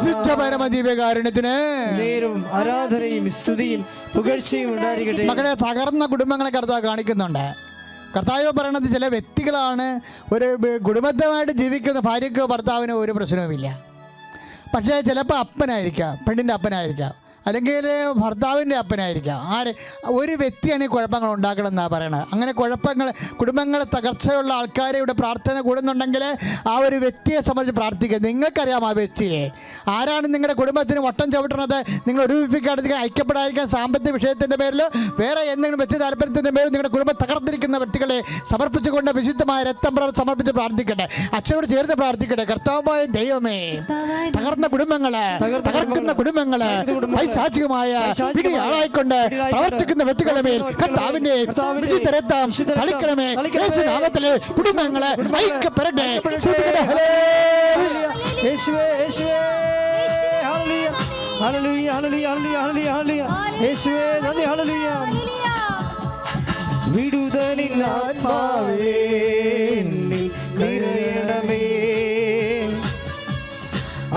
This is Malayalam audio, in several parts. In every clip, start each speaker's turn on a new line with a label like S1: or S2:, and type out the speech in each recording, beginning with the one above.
S1: പരിശുദ്ധ പരമദിവ്യകാരുണ്യത്തിന്
S2: നേരവും ആരാധനയും സ്തുതിയും പുകഴ്ചയും ഉണ്ടായിരിക്കട്ടെ.
S1: മക്കളെ, തകർന്ന കുടുംബങ്ങളെ കർത്താവ് കാണിക്കുന്നുണ്ട്. കർത്താവ് പറയണത് ചില വ്യക്തികളാണ് ഒരു കുടുംബത്തുമായിട്ട് ജീവിക്കുന്ന ഭാര്യയ്ക്കോ ഭർത്താവിനോ ഒരു പ്രശ്നവുമില്ല. പക്ഷേ ചിലപ്പോൾ അപ്പനായിരിക്കാം, പെണ്ണിൻ്റെ അപ്പനായിരിക്കാം, അല്ലെങ്കിൽ ഭർത്താവിൻ്റെ അപ്പനായിരിക്കാം. ഒരു വ്യക്തിയാണ് ഈ കുഴപ്പങ്ങൾ ഉണ്ടാക്കണമെന്നാണ് പറയണത്. അങ്ങനെ കുടുംബങ്ങൾ തകർച്ചയുള്ള ആൾക്കാരെ ഇവിടെ പ്രാർത്ഥന കൂടുന്നുണ്ടെങ്കിൽ ആ ഒരു വ്യക്തിയെ സംബന്ധിച്ച് പ്രാർത്ഥിക്കുക. നിങ്ങൾക്കറിയാം ആ വ്യക്തിയെ ആരാണ്. നിങ്ങളുടെ കുടുംബത്തിന് വട്ടം ചവിട്ടണത്, നിങ്ങൾ ഒരുമിപ്പിക്കാതിരിക്കാൻ, ഐക്യപ്പെടാതിരിക്കാൻ, സാമ്പത്തിക വിഷയത്തിൻ്റെ പേരിൽ വേറെ എന്തെങ്കിലും വ്യക്തി താല്പര്യത്തിൻ്റെ പേരിൽ നിങ്ങളുടെ കുടുംബം തകർത്തിരിക്കുന്ന വ്യക്തികളെ സമർപ്പിച്ചുകൊണ്ട് വിശുദ്ധമായ രക്തം സമർപ്പിച്ച് പ്രാർത്ഥിക്കട്ടെ. അച്ഛനോട് ചേർന്ന് പ്രാർത്ഥിക്കട്ടെ. കർത്താവായ ദൈവമേ, തകർന്ന കുടുംബങ്ങള്, തകർക്കുന്ന കുടുംബങ്ങള് സാക്ഷികമായ പിടിയാളായിക്കൊണ്ട് പ്രവർത്തിക്കുന്ന വ്യക്തികളുടെ മേൽ കർത്താവിന്റെ വിശുദ്ധ രക്തം തളിക്കണമേ. യേശുനാമത്തിലെ കുടുംബങ്ങളെ ഐക്യപ്പെടട്ടെ.
S2: യേശുവേ യേശുവേ ഹല്ലേലൂയ ഹല്ലേലൂയ ഹല്ലേലൂയ ഹല്ലേലൂയ യേശുവേ നന്ദി ഹല്ലേലൂയ. വിടുതലിൻ ആത്മാവേ എന്നിൽ നിറയണമേ,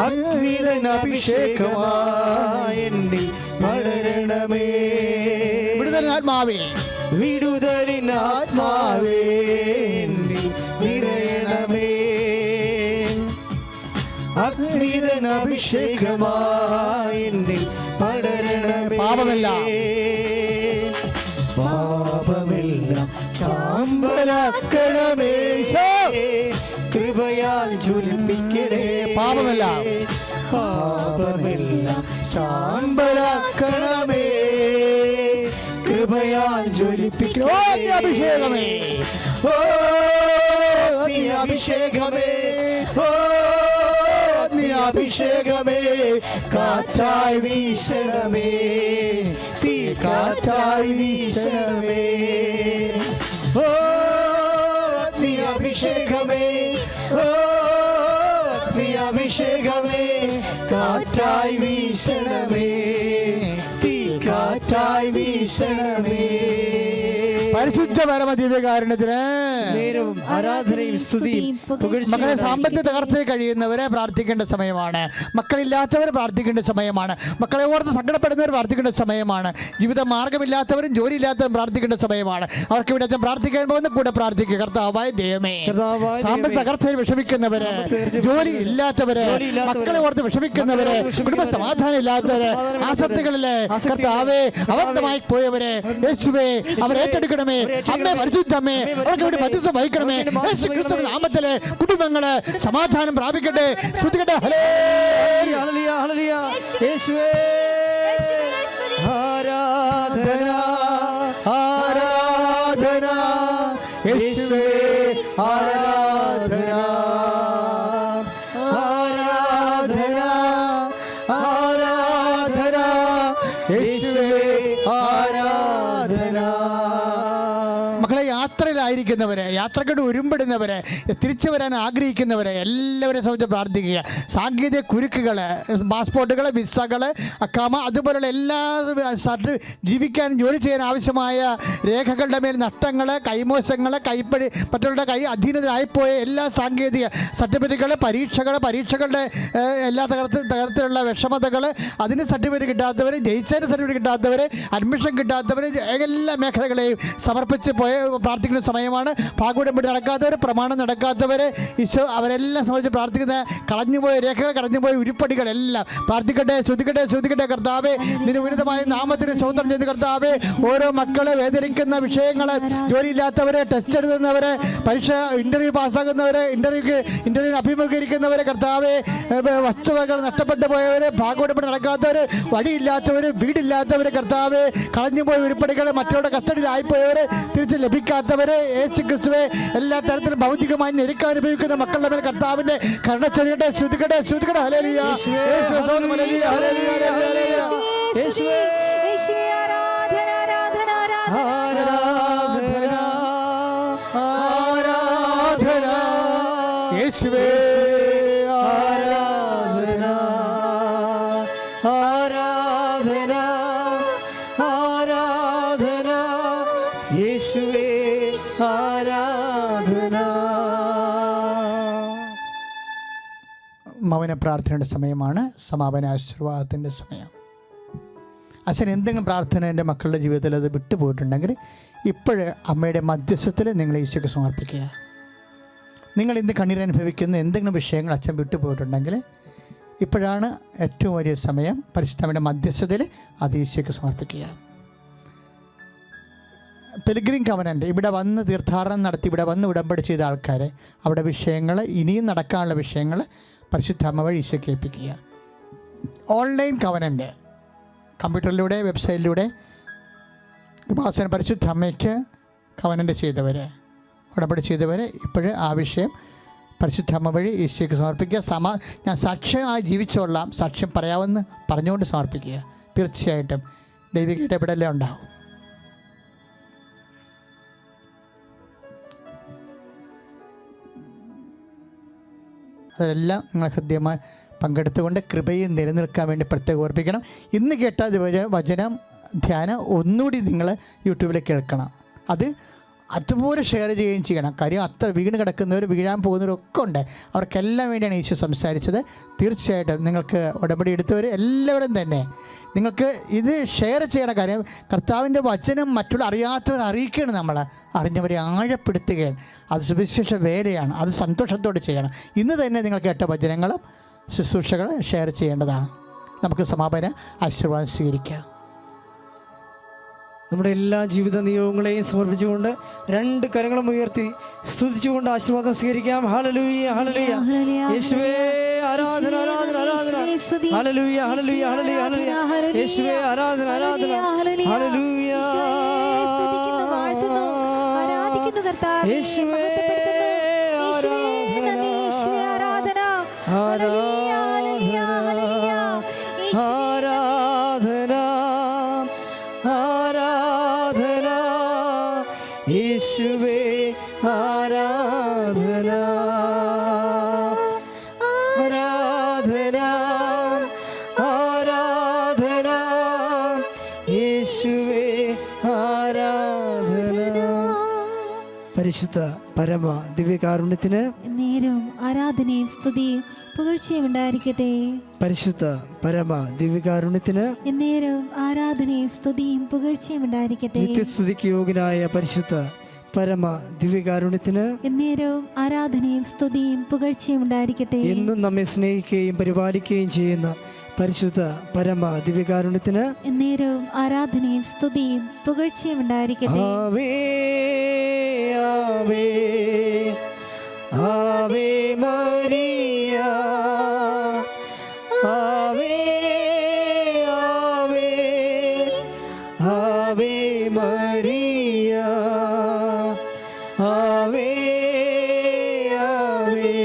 S2: അഗ്നിതൻ അഭിഷേകമായി എന്നിൽ വളരണമേ.
S1: വിടുതലിൻ ആത്മാവേ,
S2: വിടുതലിൻ ആത്മാവേ എന്നിൽ നിറയണമേ, അഗ്നിതൻ അഭിഷേകമായി എന്നിൽ വളരണമേ.
S1: പാപമെല്ലാം
S2: ചാമ്പലാക്കണമേ, കൃപയാൽ ജ്വലിപ്പിക്കണേ.
S1: പാപമെല്ലാം
S2: ചാമ്പലാക്കണമേ, കൃപയാൽ ജ്വലിപ്പിക്കണേ.
S1: അഭിഷേകമേ,
S2: ഓ നീ അഭിഷേകമേ, ഓ നീ അഭിഷേകമേ, കാറ്റായി വീശണമേ, തീ കാറ്റായി വീശണമേ. ഓ നീ അഭിഷേകമേ, ഓ നീ അഭിഷേകമേ, കാറ്റായി വീശണമേ, തീ കാറ്റായി വീശണമേ.
S1: പരിശുദ്ധ പരമദിവ്യകാരുണ്യത്തിന്
S2: നേരവും ആരാധനയും സ്തുതിയും പുകഴ്ചയും.
S1: മക്കളെ, സാമ്പത്തിക തകർച്ചയിൽ കഴിയുന്നവരെ പ്രാർത്ഥിക്കേണ്ട സമയമാണ്. മക്കളില്ലാത്തവർ പ്രാർത്ഥിക്കേണ്ട സമയമാണ്. മക്കളെ ഓർത്ത് സങ്കടപ്പെടുന്നവർ പ്രാർത്ഥിക്കേണ്ട സമയമാണ്. ജീവിത മാർഗമില്ലാത്തവരും ജോലിയില്ലാത്തവരും പ്രാർത്ഥിക്കേണ്ട സമയമാണ്. അവർക്ക് ഇവിടെ അച്ഛൻ പ്രാർത്ഥിക്കാൻ പോകുന്ന കൂടെ പ്രാർത്ഥിക്കുക. കർത്താവായ ദൈവമേ, സാമ്പത്തിക തകർച്ചയിൽ വിഷമിക്കുന്നവര്, ജോലി ഇല്ലാത്തവര്, മക്കളെ ഓർത്ത് വിഷമിക്കുന്നവര്, കുടുംബ സമാധാനം ഇല്ലാത്തവര്, ആസക്തികളിലെ കർത്താവേ അബദ്ധമായി പോയവരെ യേശുവേ അവർ ഏറ്റെടുക്കണമേ. അമ്മേ, പരിശുദ്ധമ്മേ, അവർക്ക് വേണ്ടി മധ്യസ്ഥം വഹിക്കണമേ. യേശു ക്രിസ്തുവിന്റെ നാമത്തിലെ കുടുംബങ്ങള് സമാധാനം പ്രാപിക്കട്ടെ. ശ്രുതികട്ടെ.
S2: ഹല്ലേലൂയ ഹല്ലേലൂയ യേശുവേ ആരാധന
S1: ആരാധന യേശുവേ ആരാധന ആരാധന ആരാധന യേശുവേ ആരാധന. മക്കളെ, യാത്രയിലായിരിക്കുന്നവരെ, യാത്രക്കോട് ഉരുമ്പെടുന്നവരെ, തിരിച്ചു വരാൻ ആഗ്രഹിക്കുന്നവരെ എല്ലാവരെയും സംബന്ധിച്ച് പ്രാർത്ഥിക്കുക. സാങ്കേതിക കുരുക്കുകൾ, പാസ്പോർട്ടുകൾ, വിസകൾ, അക്കാമ, അതുപോലുള്ള എല്ലാ ജീവിക്കാൻ ജോലി ചെയ്യാൻ ആവശ്യമായ രേഖകളുടെ മേൽ നഷ്ടങ്ങൾ, കൈമോശങ്ങൾ, കൈപ്പഴി, മറ്റുള്ള അധീനതയിലായിപ്പോയ എല്ലാ സാങ്കേതിക സർട്ടിഫിക്കറ്റുകൾ, പരീക്ഷകളുടെ എല്ലാ തരത്തിലുള്ള വിഷമതകൾ, അതിന് സർട്ടിഫിക്കറ്റ് കിട്ടാത്തവർ, ജയിച്ചതിന് സർട്ടിഫിക്കറ്റ് കിട്ടാത്തവർ, അഡ്മിഷൻ കിട്ടാത്തവർ, എല്ലാ മേഖലകളെയും സമർപ്പിച്ച് പ്രാർത്ഥിക്കുന്ന സമയമാണ്. ഭാഗവടമ്പടി നടക്കാത്തവർ, പ്രമാണം നടക്കാത്തവർ, ഈശോ അവരെല്ലാം സംബന്ധിച്ച് പ്രാർത്ഥിക്കുന്ന കളഞ്ഞുപോയ രേഖകൾ, കടഞ്ഞുപോയ ഉരുപ്പടികളെല്ലാം പ്രാർത്ഥിക്കട്ടെ. ശ്രദ്ധിക്കട്ടെ. കർത്താവേ, നിന്റെ ഉന്നതമായ നാമത്തിന് സ്തോത്രം ചെയ്ത് കർത്താവേ, ഓരോ മക്കളെ വേദനിക്കുന്ന വിഷയങ്ങൾ, ജോലിയില്ലാത്തവരെ, ടെസ്റ്റ് എഴുതുന്നവരെ, പരീക്ഷ ഇന്റർവ്യൂ പാസ്സാകുന്നവരെ, ഇന്റർവ്യൂവിന് അഭിമുഖീകരിക്കുന്നവരെ കർത്താവേ, വസ്തുവകൾ നഷ്ടപ്പെട്ടു പോയവരെ, ഭാഗവടമ്പടി നടക്കാത്തവർ, വഴിയില്ലാത്തവർ, വീടില്ലാത്തവർ കർത്താവേ, കളഞ്ഞുപോയ ഉരുപ്പടികൾ, മറ്റുള്ള കസ്റ്റഡിയിലായിപ്പോയവരെ, തിരിച്ച് ലഭിക്കാത്തവരെ, യേശു ക്രിസ്തുവേ എല്ലാ തരത്തിലും ഭൗതികമായി ഞെരുക്കം അനുഭവിക്കുന്ന മക്കളുടെ മേൽ കർത്താവിന്റെ കരുണ ചൊരിയട്ടെ. ശ്രുതിക്കട്ടെ. ഹല്ലേലൂയ ഹല്ലേലൂയ
S2: യേശുവേ ആരാധന ആരാധന
S1: ആരാധന യേശുവേ
S2: ആരാധന ആരാധന ആരാധന യേശുവേ ആരാധന.
S1: മൗനം പ്രാർത്ഥനയുടെ സമയമാണ്. സമാപന ആശീർവാദത്തിൻ്റെ സമയം. അച്ഛൻ എന്തെങ്കിലും പ്രാർത്ഥന എൻ്റെ മക്കളുടെ ജീവിതത്തിൽ അത് വിട്ടുപോയിട്ടുണ്ടെങ്കിൽ ഇപ്പോഴ് അമ്മയുടെ മധ്യസ്ഥത്തിൽ നിങ്ങൾ ഈശോയ്ക്ക് സമർപ്പിക്കുക. നിങ്ങൾ ഇന്ന് കണ്ണീരനുഭവിക്കുന്ന എന്തെങ്കിലും വിഷയങ്ങൾ അച്ഛൻ വിട്ടുപോയിട്ടുണ്ടെങ്കിൽ ഇപ്പോഴാണ് ഏറ്റവും വലിയ സമയം. പരിശുദ്ധമ്മയുടെ മധ്യസ്ഥതയിൽ അത് ഈശോയ്ക്ക് സമർപ്പിക്കുക. പെലിഗ്രിം കവനൻ്റ് ഇവിടെ വന്ന് തീർത്ഥാടനം നടത്തി ഇവിടെ വന്ന് ഉടമ്പടി ചെയ്ത ആൾക്കാർ അവിടെ വിഷയങ്ങൾ ഇനിയും നടക്കാനുള്ള വിഷയങ്ങൾ പരിശുദ്ധ അമ്മ വഴി ഈശോയ്ക്ക് ഏൽപ്പിക്കുക. ഓൺലൈൻ കവനൻ്റ് കമ്പ്യൂട്ടറിലൂടെ വെബ്സൈറ്റിലൂടെ ഉപാസന പരിശുദ്ധ അമ്മയ്ക്ക് കവനൻ്റ് ചെയ്തവർ ഉടമ്പടി ചെയ്തവർ ഇപ്പോഴും ആ വിഷയം പരിശുദ്ധ അമ്മ വഴി ഈശോയ്ക്ക് സമർപ്പിക്കുക. ഞാൻ സാക്ഷ്യമായി ജീവിച്ചോളാം, സാക്ഷ്യം പറയാമെന്ന് പറഞ്ഞുകൊണ്ട് സമർപ്പിക്കുക. തീർച്ചയായിട്ടും ദൈവിക ഇടപെടലേ ഉണ്ടാവും. അതെല്ലാം നിങ്ങൾ ഹൃദ്യമായി പങ്കെടുത്തുകൊണ്ട് കൃപയും നിലനിൽക്കാൻ വേണ്ടി പ്രത്യേകം ഓർപ്പിക്കണം. ഇന്ന് കേട്ട വചനം ധ്യാനം ഒന്നുകൂടി നിങ്ങൾ യൂട്യൂബിൽ കേൾക്കണം. അതുപോലെ ഷെയർ ചെയ്യുകയും ചെയ്യണം. കാര്യം അത്ര വീണ് കിടക്കുന്നവർ വീഴാൻ പോകുന്നവരൊക്കെ ഉണ്ട്. അവർക്കെല്ലാം വേണ്ടിയാണ് ഈശോ സംസാരിച്ചത്. തീർച്ചയായിട്ടും നിങ്ങൾക്ക് ഉടമ്പടി എടുത്തവർ എല്ലാവരും തന്നെ നിങ്ങൾക്ക് ഇത് ഷെയർ ചെയ്യണ കാര്യം കർത്താവിൻ്റെ വചനം മറ്റുള്ള അറിയാത്തവർ അറിയിക്കുകയാണ്. നമ്മൾ അറിഞ്ഞവരെ ആഴപ്പെടുത്തുകയാണ്. അത് സുവിശേഷ വേലയാണ്. അത് സന്തോഷത്തോടെ ചെയ്യണം. ഇന്ന് തന്നെ നിങ്ങൾ കേട്ട വചനങ്ങളും ശുശ്രൂഷകൾ ഷെയർ ചെയ്യേണ്ടതാണ്. നമുക്ക് സമാപന ആശീർവാദം സ്വീകരിക്കാം.
S2: നമ്മുടെ എല്ലാ ജീവിത നിയോഗങ്ങളെയും സമർപ്പിച്ചുകൊണ്ട് രണ്ട് കരങ്ങളും ഉയർത്തി സ്തുതിച്ചുകൊണ്ട് ആശീർവാദം സ്വീകരിക്കാം. ഹല്ലേലൂയ ഹല്ലേലൂയ യേശുവേ ആരാധന ആരാധന ആരാധന ഹല്ലേലൂയ ഹല്ലേലൂയ ഹല്ലേലൂയ ഹല്ലേലൂയ യേശുവേ ആരാധന ആരാധന ഹല്ലേലൂയ
S3: സ്തുതിക്കുന്നു വാഴ്ത്തുന്നു ആരാധിക്കുന്നു കർത്താവേ
S2: യേശുവേ
S3: ആരാധന ഹല്ലേലൂയ ഹല്ലേലൂയ ഹല്ലേലൂയ
S2: ആരാധന ആരാധന യേശുവേ ആരാധന ആരാധന ആരാധന യേശുവേ ആരാധന. പരിശുദ്ധ പരമ ദിവ്യകാരുണ്യത്തിന്
S3: നേരവും ആരാധനയും സ്തുതിയും പുകഴ്ചയും ഉണ്ടായിരിക്കട്ടെ.
S2: പരിശുദ്ധ പരമ ദിവ്യകാരുണ്യത്തിന്
S3: നേരവും ആരാധനയും സ്തുതിയും പുകഴ്ചയും ഉണ്ടായിരിക്കട്ടെ.
S2: നിത്യസ്തുതിക്ക് യോഗ്യനായ പരിശുദ്ധ പരമ ദിവ്യകാരുണ്യത്തിന്
S3: നേരവും ആരാധനയും സ്തുതിയും പുകഴ്ചയും ഉണ്ടായിരിക്കട്ടെ.
S2: എന്നും നമ്മെ സ്നേഹിക്കുകയും പരിപാലിക്കുകയും ചെയ്യുന്ന പരിശുദ്ധ പരമ ദിവ്യകാരുണ്യത്തിന്
S3: നേരവും ആരാധനയും സ്തുതിയും പുകഴ്ചയും ഉണ്ടായിരിക്കട്ടെ.
S2: ആവേ ആവേ ആവേ മരിയ ആവേ ആവേ ആവേ മരിയ ആവേ ആവേ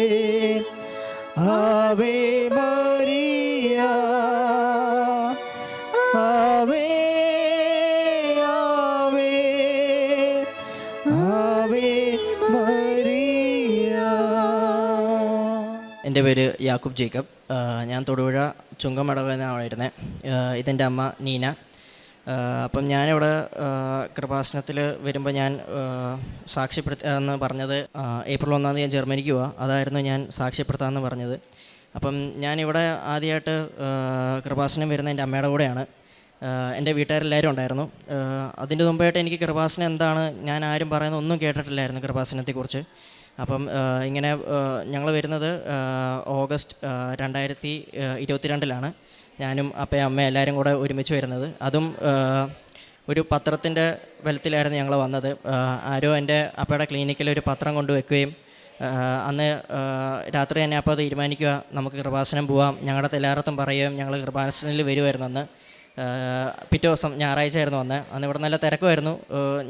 S2: ആവേ മരിയ ആവേ ആവേ ആവേ മരിയ.
S4: എൻ്റെ പേര് യാക്കൂബ് ജേക്കബ്. ഞാൻ തൊടുപുഴ ചുങ്കമടവ് എന്നാണ് വരുന്നത്. ഇതെൻ്റെ അമ്മ നീന. അപ്പം ഞാനിവിടെ കൃപാസനത്തിൽ വരുമ്പോൾ ഞാൻ സാക്ഷ്യപ്പെടുത്താമെന്ന് പറഞ്ഞത് ഏപ്രിൽ 1 ഞാൻ ജർമ്മനിക്ക് പോവാം. അതായിരുന്നു ഞാൻ സാക്ഷ്യപ്പെടുത്താമെന്ന് പറഞ്ഞത്. അപ്പം ഞാനിവിടെ ആദ്യമായിട്ട് കൃപാസനം വരുന്ന എൻ്റെ അമ്മയുടെ കൂടെയാണ്. എൻ്റെ വീട്ടുകാരെല്ലാവരും ഉണ്ടായിരുന്നു. അതിൻ്റെ മുമ്പായിട്ട് എനിക്ക് കൃപാസനം എന്താണ്, ഞാൻ ആരും പറയുന്ന ഒന്നും കേട്ടിട്ടില്ലായിരുന്നു കൃപാസനത്തെക്കുറിച്ച്. അപ്പം ഇങ്ങനെ ഞങ്ങൾ വരുന്നത് ഓഗസ്റ്റ് 2022 ഞാനും അപ്പയും അമ്മയും എല്ലാവരും കൂടെ ഒരുമിച്ച് വരുന്നത്. അതും ഒരു പത്രത്തിൻ്റെ ബലത്തിലായിരുന്നു ഞങ്ങൾ വന്നത്. ആരോ എൻ്റെ അപ്പയുടെ ക്ലിനിക്കിൽ ഒരു പത്രം കൊണ്ട് വെക്കുകയും അന്ന് രാത്രി തന്നെ അപ്പോൾ തീരുമാനിക്കുക നമുക്ക് കൃപാസനം പോവാം, ഞങ്ങളുടെ എല്ലായിടത്തും പറയുകയും ഞങ്ങൾ കൃപാസനത്തിൽ വരുമായിരുന്നു. അന്ന് പിറ്റേ ദിവസം ഞായറാഴ്ച ആയിരുന്നു അന്ന് ഇവിടെ നല്ല തിരക്കുമായിരുന്നു.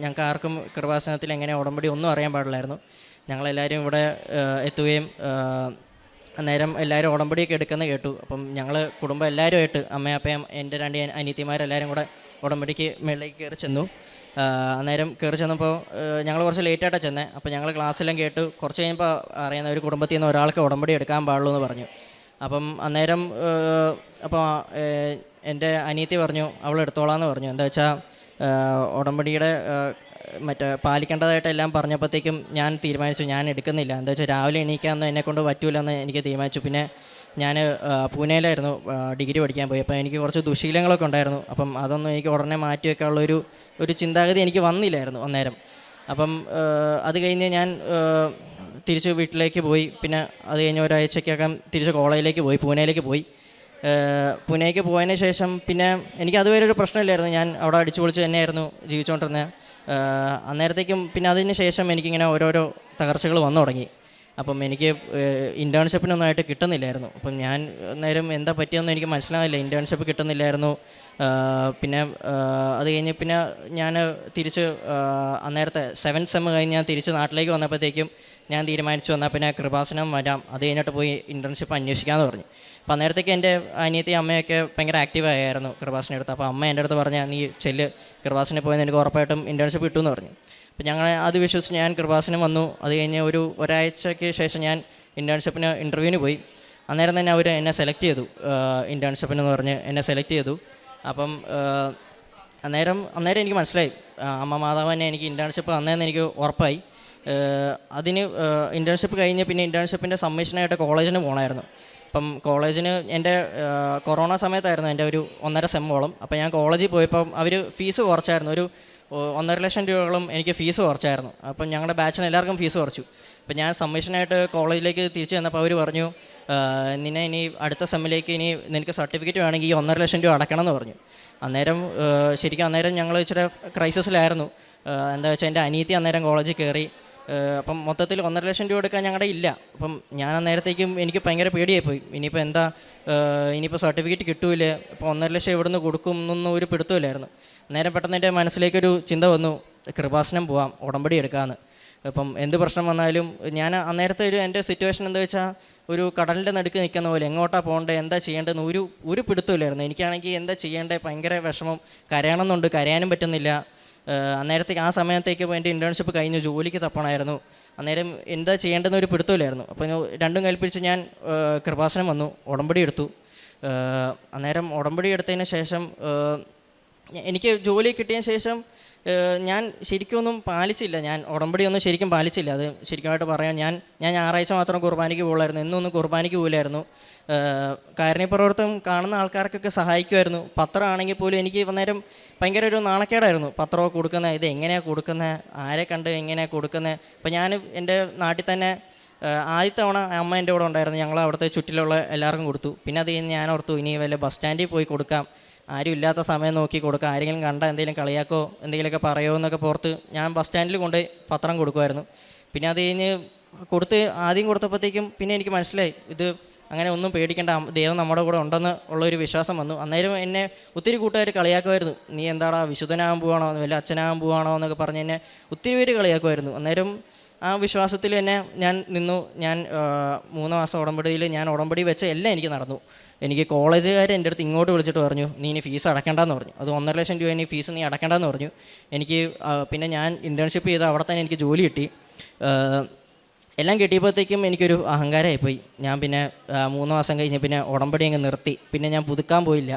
S4: ഞങ്ങൾക്ക് ആർക്കും കൃപാസനത്തിൽ എങ്ങനെ ഉടമ്പടി ഒന്നും അറിയാൻ പാടില്ലായിരുന്നു. ഞങ്ങളെല്ലാവരും ഇവിടെ എത്തുകയും അന്നേരം എല്ലാവരും ഉടമ്പടിയൊക്കെ എടുക്കുന്നത് കേട്ടു. അപ്പം ഞങ്ങൾ കുടുംബം എല്ലാവരുമായിട്ട് അമ്മയും അപ്പയും എൻ്റെ 2 അനിയത്തിമാരെല്ലാവരും കൂടെ ഉടമ്പടിക്ക് മുകളിലേക്ക് കയറി ചെന്നു. അന്നേരം കയറി ചെന്നപ്പോൾ ഞങ്ങൾ കുറച്ച് ലേറ്റായിട്ടാണ് ചെന്നത്. അപ്പോൾ ഞങ്ങൾ ക്ലാസ്സെല്ലാം കേട്ടു. കുറച്ച് കഴിയുമ്പോൾ അറിയുന്ന ഒരു കുടുംബത്തിൽ നിന്ന് ഒരാൾക്ക് ഉടമ്പടി എടുക്കാൻ പാടുള്ളൂ എന്ന് പറഞ്ഞു. അപ്പം അന്നേരം അപ്പോൾ എൻ്റെ അനിയത്തി പറഞ്ഞു അവൾ എടുത്തോളാന്ന് പറഞ്ഞു. എന്താ വെച്ചാൽ ഉടമ്പടിയുടെ പാലിക്കേണ്ടതായിട്ട് എല്ലാം പറഞ്ഞപ്പോഴത്തേക്കും ഞാൻ തീരുമാനിച്ചു ഞാൻ എടുക്കുന്നില്ല. എന്താ വെച്ചാൽ രാവിലെ എണീക്കാമെന്ന് എന്നെക്കൊണ്ട് പറ്റൂലെന്ന് എനിക്ക് തീരുമാനിച്ചു. പിന്നെ ഞാൻ പൂനെയിലായിരുന്നു ഡിഗ്രി പഠിക്കാൻ പോയി. അപ്പോൾ എനിക്ക് കുറച്ച് ദുശീലങ്ങളൊക്കെ ഉണ്ടായിരുന്നു. അപ്പം അതൊന്നും എനിക്ക് ഉടനെ മാറ്റി വെക്കാനുള്ളൊരു ചിന്താഗതി എനിക്ക് വന്നില്ലായിരുന്നു അന്നേരം. അപ്പം അത് കഴിഞ്ഞ് ഞാൻ തിരിച്ച് വീട്ടിലേക്ക് പോയി. പിന്നെ അത് കഴിഞ്ഞ് ഒരാഴ്ചയ്ക്കകം തിരിച്ച് കോളേജിലേക്ക് പോയി, പൂനെയിലേക്ക് പോയി. പൂനെയ്ക്ക് പോയതിന് ശേഷം പിന്നെ എനിക്ക് അതുവരെ ഒരു പ്രശ്നമില്ലായിരുന്നു. ഞാൻ അവിടെ അടിച്ചു പൊളിച്ച് തന്നെയായിരുന്നു ജീവിച്ചുകൊണ്ടിരുന്നത്. അന്നേരത്തേക്കും പിന്നെ അതിന് ശേഷം എനിക്കിങ്ങനെ ഓരോരോ തകർച്ചകൾ വന്നു തുടങ്ങി. അപ്പം എനിക്ക് ഇൻറ്റേൺഷിപ്പിനൊന്നായിട്ട് കിട്ടുന്നില്ലായിരുന്നു. അപ്പം ഞാൻ അന്നേരം എന്താ പറ്റിയെന്ന് എനിക്ക് മനസ്സിലാവില്ല. ഇൻറ്റേൺഷിപ്പ് കിട്ടുന്നില്ലായിരുന്നു. പിന്നെ അത് കഴിഞ്ഞ് പിന്നെ ഞാൻ തിരിച്ച് അന്നേരത്തെ 7th സെം കഴിഞ്ഞ് ഞാൻ തിരിച്ച് നാട്ടിലേക്ക് വന്നപ്പോഴത്തേക്കും ഞാൻ തീരുമാനിച്ചു എന്നാൽ പിന്നെ കൃപാസനം വരാം, അത് കഴിഞ്ഞിട്ട് പോയി ഇൻറ്റേൺഷിപ്പ് അന്വേഷിക്കാമെന്ന് പറഞ്ഞു. അപ്പോൾ അന്നേരത്തേക്ക് എൻ്റെ അനിയത്തി അമ്മയൊക്കെ ഭയങ്കര ആക്റ്റീവായിരുന്നു കൃപാസനം എടുത്ത്. അപ്പോൾ അമ്മ എൻ്റെ അടുത്ത് പറഞ്ഞാൽ നീ ചെല്ല്, കൃപാസനം പോയെന്ന് എനിക്ക് ഉറപ്പായിട്ടും ഇൻറ്റേൺഷിപ്പ് കിട്ടുമെന്ന് പറഞ്ഞു. അപ്പോൾ ഞങ്ങൾ അത് വിശ്വസിച്ച് ഞാൻ കൃപാസനം വന്നു. അത് കഴിഞ്ഞ് ഒരാഴ്ചയ്ക്ക് ശേഷം ഞാൻ ഇൻറ്റേൺഷിപ്പിന് ഇൻ്റർവ്യൂവിന് പോയി. അന്നേരം തന്നെ അവർ എന്നെ സെലക്ട് ചെയ്തു, ഇൻറ്റേൺഷിപ്പിനെന്ന് പറഞ്ഞ് എന്നെ സെലക്ട് ചെയ്തു. അപ്പം അന്നേരം എനിക്ക് മനസ്സിലായി അമ്മ മാതാവ് തന്നെ എനിക്ക് ഇൻറ്റേൺഷിപ്പ് തന്നതെന്ന് എനിക്ക് ഉറപ്പായി. അതിന് ഇൻറ്റേൺഷിപ്പ് കഴിഞ്ഞ് പിന്നെ ഇൻറ്റേൺഷിപ്പിൻ്റെ സബ്മിഷനായിട്ട് കോളേജിന് പോകണമായിരുന്നു. അപ്പം കോളേജിന് എൻ്റെ കൊറോണ സമയത്തായിരുന്നു എൻ്റെ ഒരു 1.5 സെമ്മോളം. അപ്പോൾ ഞാൻ കോളേജിൽ പോയപ്പം അവർ ഫീസ് കുറച്ചായിരുന്നു, ഒരു 1.5 ലക്ഷം രൂപയോളം എനിക്ക് ഫീസ് കുറച്ചായിരുന്നു. അപ്പം ഞങ്ങളുടെ ബാച്ചിന് എല്ലാവർക്കും ഫീസ് കുറച്ചു. അപ്പം ഞാൻ സബ്മിഷനായിട്ട് കോളേജിലേക്ക് തിരിച്ചു വന്നപ്പോൾ അവർ പറഞ്ഞു നിന്നെ ഇനി അടുത്ത സെമ്മിലേക്ക് ഇനി നിനക്ക് സർട്ടിഫിക്കറ്റ് വേണമെങ്കിൽ ഈ 1.5 ലക്ഷം രൂപ അടക്കണം എന്ന് പറഞ്ഞു. ശരിക്കും ഞങ്ങൾ ഇച്ചിരി ക്രൈസിസിലായിരുന്നു. എന്താ വെച്ചാൽ എൻ്റെ അനിയത്തി അന്നേരം കോളേജിൽ കയറി. അപ്പം മൊത്തത്തിൽ 1.5 ലക്ഷം രൂപ എടുക്കാൻ ഞങ്ങളുടെ ഇല്ല. അപ്പം ഞാൻ അന്നേരത്തേക്കും എനിക്ക് ഭയങ്കര പേടിയായിപ്പോയി. ഇനിയിപ്പോൾ സർട്ടിഫിക്കറ്റ് കിട്ടൂല, ഇപ്പോൾ 1.5 ലക്ഷം എവിടെ നിന്ന് കൊടുക്കും എന്നൊന്നും ഒരു പിടുത്തമില്ലായിരുന്നു. അന്നേരം പെട്ടെന്ന് എൻ്റെ മനസ്സിലേക്കൊരു ചിന്ത വന്നു, കൃപാസനം പോവാം, ഉടമ്പടി എടുക്കാമെന്ന്. അപ്പം എന്ത് പ്രശ്നം വന്നാലും ഞാൻ അന്നേരത്തെ എൻ്റെ സിറ്റുവേഷൻ എന്താ വെച്ചാൽ ഒരു കടലിൻ്റെ നടുക്ക് നിൽക്കുന്ന പോലെ എങ്ങോട്ടാണ് പോകേണ്ടത്, എന്താ ചെയ്യേണ്ടതെന്ന് ഒരു പിടുത്തമില്ലായിരുന്നു. എനിക്കാണെങ്കിൽ എന്താ ചെയ്യേണ്ടത്, ഭയങ്കര വിഷമം, കരയണമെന്നുണ്ട്, കരയാനും പറ്റുന്നില്ല. അന്നേരത്തേക്ക് ആ സമയത്തേക്ക് എൻ്റെ ഇൻറ്റേൺഷിപ്പ് കഴിഞ്ഞ് ജോലിക്ക് തപ്പണമായിരുന്നു. അന്നേരം എന്താ ചെയ്യേണ്ടതെന്ന് ഒരു പിടുത്തമില്ലായിരുന്നു. അപ്പോൾ രണ്ടും കൽപ്പിച്ച് ഞാൻ കൃപാസനം വന്നു, ഉടമ്പടി എടുത്തു. അന്നേരം ഉടമ്പടി എടുത്തതിന് ശേഷം എനിക്ക് ജോലി കിട്ടിയതിന് ശേഷം ഞാൻ ശരിക്കൊന്നും പാലിച്ചില്ല. ഞാൻ ഉടമ്പടിയൊന്നും ശരിക്കും പാലിച്ചില്ല. അത് ശരിക്കുമായിട്ട് പറയാം, ഞാൻ ഞായറാഴ്ച മാത്രം കുർബാനയ്ക്ക് പോകുമായിരുന്നു, എന്നൊന്നും കുർബാനയ്ക്ക് പോകില്ലായിരുന്നു. കാരുണ്യപ്രവർത്തനം കാണുന്ന ആൾക്കാർക്കൊക്കെ സഹായിക്കുമായിരുന്നു. പത്രമാണെങ്കിൽ പോലും എനിക്ക് അന്നേരം ഭയങ്കര ഒരു നാണക്കേടായിരുന്നു. പത്രമൊക്കെ കൊടുക്കുന്നത്, ഇത് എങ്ങനെയാണ് കൊടുക്കുന്നത്, ആരെ കണ്ട് എങ്ങനെയാണ് കൊടുക്കുന്നത്. അപ്പം ഞാൻ എൻ്റെ നാട്ടിൽ തന്നെ ആദ്യത്തെ തവണ അമ്മ എൻ്റെ കൂടെ ഉണ്ടായിരുന്നു. ഞങ്ങൾ അവിടുത്തെ ചുറ്റിലുള്ള എല്ലാവർക്കും കൊടുത്തു. പിന്നെ അത് കഴിഞ്ഞ് ഞാൻ ഓർത്തു ഇനി വല്ല ബസ് സ്റ്റാൻഡിൽ പോയി കൊടുക്കാം, ആരും ഇല്ലാത്ത സമയം നോക്കി കൊടുക്കാം, ആരെങ്കിലും കണ്ടാൽ എന്തെങ്കിലും കളിയാക്കോ എന്തെങ്കിലുമൊക്കെ പറയുമോ എന്നൊക്കെ പുറത്ത് ഞാൻ ബസ് സ്റ്റാൻഡിൽ കൊണ്ട് പത്രം കൊടുക്കുമായിരുന്നു. പിന്നെ അത് കഴിഞ്ഞ് ആദ്യം കൊടുത്തപ്പോഴത്തേക്കും പിന്നെ എനിക്ക് മനസ്സിലായി ഇത് അങ്ങനെ ഒന്നും പേടിക്കേണ്ട, ദൈവം നമ്മുടെ കൂടെ ഉണ്ടെന്ന് ഉള്ളൊരു വിശ്വാസം വന്നു. അന്നേരം എന്നെ ഒത്തിരി കൂട്ടുകാർ കളിയാക്കുമായിരുന്നു, നീ എന്താടാ വിശുദ്ധനാകാൻ പോവാണോ, വല്ല അച്ഛനാകാൻ പോവാണോ എന്നൊക്കെ പറഞ്ഞ് എന്നെ ഒത്തിരി പേര് കളിയാക്കുമായിരുന്നു. അന്നേരം ആ വിശ്വാസത്തിൽ തന്നെ ഞാൻ നിന്നു. ഞാൻ 3 മാസം ഉടമ്പടിയിൽ ഞാൻ ഉടമ്പടി വെച്ച എല്ലാം എനിക്ക് നടന്നു. എനിക്ക് കോളേജുകാർ എൻ്റെ അടുത്ത് ഇങ്ങോട്ട് വിളിച്ചിട്ട് പറഞ്ഞു നീ ഇനി ഫീസ് അടക്കേണ്ടെന്ന് പറഞ്ഞു. അത് 1.5 ലക്ഷം രൂപ ഇനി ഫീസ് നീ അടക്കേണ്ടെന്ന് പറഞ്ഞു. പിന്നെ ഞാൻ ഇൻറ്റേൺഷിപ്പ് ചെയ്ത് അവിടെ തന്നെ എനിക്ക് ജോലി കിട്ടി. എല്ലാം കിട്ടിയപ്പോഴത്തേക്കും എനിക്കൊരു അഹങ്കാരമായിപ്പോയി. ഞാൻ പിന്നെ 3 മാസം കഴിഞ്ഞ് പിന്നെ ഉടമ്പടി അങ്ങ് നിർത്തി. പിന്നെ ഞാൻ പുതുക്കാൻ പോയില്ല.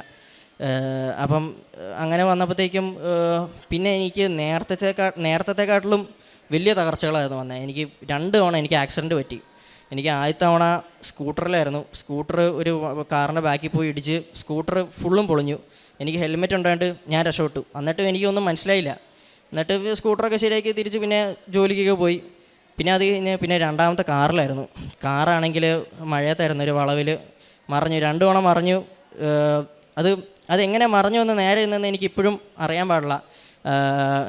S4: അപ്പം അങ്ങനെ വന്നപ്പോഴത്തേക്കും പിന്നെ എനിക്ക് നേരത്തെക്കാട്ടിലും വലിയ തകർച്ചകളായിരുന്നു വന്നത്. എനിക്ക് 2 തവണ എനിക്ക് ആക്സിഡൻറ്റ് പറ്റി. എനിക്ക് ആദ്യത്തെ തവണ സ്കൂട്ടറിലായിരുന്നു. സ്കൂട്ടർ ഒരു കാറിൻ്റെ ബാക്കിൽ പോയി ഇടിച്ച് സ്കൂട്ടർ ഫുള്ളും പൊളിഞ്ഞു. എനിക്ക് ഹെൽമെറ്റ് ഉണ്ടായിട്ട് ഞാൻ രക്ഷപ്പെട്ടു. എന്നിട്ടും എനിക്കൊന്നും മനസ്സിലായില്ല. എന്നിട്ട് സ്കൂട്ടറൊക്കെ ശരിയാക്കി തിരിച്ച് പിന്നെ ജോലിക്കൊക്കെ പോയി. പിന്നെ അത് കഴിഞ്ഞ് പിന്നെ രണ്ടാമത്തെ കാറിലായിരുന്നു. കാറാണെങ്കിൽ മഴയത്തായിരുന്നു, ഒരു വളവിൽ മറിഞ്ഞു, 2 തവണ മറിഞ്ഞു. അതെങ്ങനെ മറിഞ്ഞു എന്ന് നേരെ നിന്നെന്ന് എനിക്കിപ്പോഴും അറിയാൻ പാടില്ല.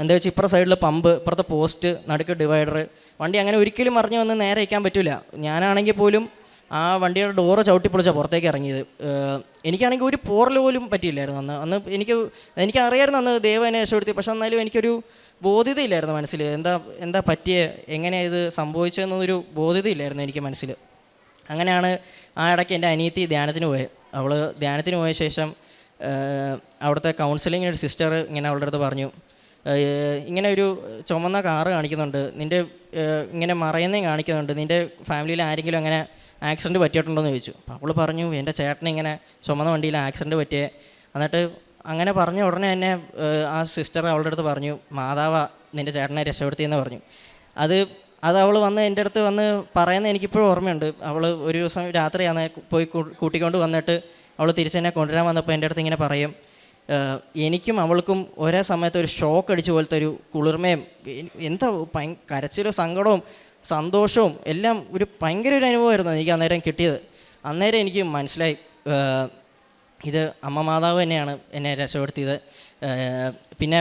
S4: എന്താ വെച്ചാൽ ഇപ്പുറത്തെ സൈഡിൽ പമ്പ്, ഇപ്പുറത്തെ പോസ്റ്റ്, നടുക്ക് ഡിവൈഡർ, വണ്ടി അങ്ങനെ ഒരിക്കലും മറിഞ്ഞു വന്ന് നേരെ വയ്ക്കാൻ പറ്റില്ല. ഞാനാണെങ്കിൽ പോലും ആ വണ്ടിയുടെ ഡോറ് ചവിട്ടിപ്പൊളിച്ചാണ് പുറത്തേക്ക് ഇറങ്ങിയത്. എനിക്കാണെങ്കിൽ ഒരു പോറൽ പോലും പറ്റിയില്ലായിരുന്നു അന്ന്. എനിക്കറിയായിരുന്നു അന്ന് ദൈവം എന്നെ രക്ഷപ്പെടുത്തി. പക്ഷെ എന്നാലും എനിക്കൊരു ബോധ്യതയില്ലായിരുന്നു മനസ്സിൽ, എന്താ പറ്റിയ, എങ്ങനെയാണ് ഇത് സംഭവിച്ചതെന്നൊരു ബോധ്യതയില്ലായിരുന്നു എനിക്ക് മനസ്സിൽ. അങ്ങനെയാണ് ആ ഇടയ്ക്ക് എൻ്റെ അനിയത്തി ധ്യാനത്തിന് പോയത്. അവൾ ധ്യാനത്തിന് പോയ ശേഷം അവിടുത്തെ കൗൺസിലിംഗ് ഒരു സിസ്റ്റർ ഇങ്ങനെ അവളുടെ അടുത്ത് പറഞ്ഞു, ഇങ്ങനെ ഒരു ചുമന്ന കാറ് കാണിക്കുന്നുണ്ട്, നിൻ്റെ ഇങ്ങനെ മറയുന്നതും കാണിക്കുന്നുണ്ട്, നിൻ്റെ ഫാമിലിയിൽ ആരെങ്കിലും അങ്ങനെ ആക്സിഡൻറ്റ് പറ്റിയിട്ടുണ്ടോ എന്ന് ചോദിച്ചു. അപ്പോൾ അവൾ പറഞ്ഞു എൻ്റെ ചേട്ടന് ഇങ്ങനെ ചുമന്ന വണ്ടിയിൽ ആക്സിഡൻറ്റ് പറ്റിയേ. എന്നിട്ട് അങ്ങനെ പറഞ്ഞ ഉടനെ തന്നെ ആ സിസ്റ്റർ അവളുടെ അടുത്ത് പറഞ്ഞു, മാതാവ നിൻ്റെ ചേട്ടനെ രക്ഷപ്പെടുത്തിയെന്ന് പറഞ്ഞു. അത് അവൾ വന്ന് എൻ്റെ അടുത്ത് വന്ന് പറയുന്നത് എനിക്കിപ്പോഴും ഓർമ്മയുണ്ട്. അവൾ ഒരു ദിവസം രാത്രിയാണ് പോയി കൂട്ടിക്കൊണ്ട് വന്നിട്ട് അവൾ തിരിച്ചെന്നെ കൊണ്ടുവരാൻ വന്നപ്പോൾ എൻ്റെ അടുത്ത് ഇങ്ങനെ പറയും, എനിക്കും അവൾക്കും ഒരേ സമയത്ത് ഒരു ഷോക്ക് അടിച്ച പോലത്തെ ഒരു കുളിർമയും എന്താ കരച്ചിലും സങ്കടവും സന്തോഷവും എല്ലാം ഒരു ഭയങ്കര ഒരു അനുഭവമായിരുന്നു എനിക്ക് അന്നേരം കിട്ടിയത്. അന്നേരം എനിക്ക് മനസ്സിലായി ഇത് അമ്മ മാതാവ് തന്നെയാണ് എന്നെ രക്ഷപ്പെടുത്തിയത്. പിന്നെ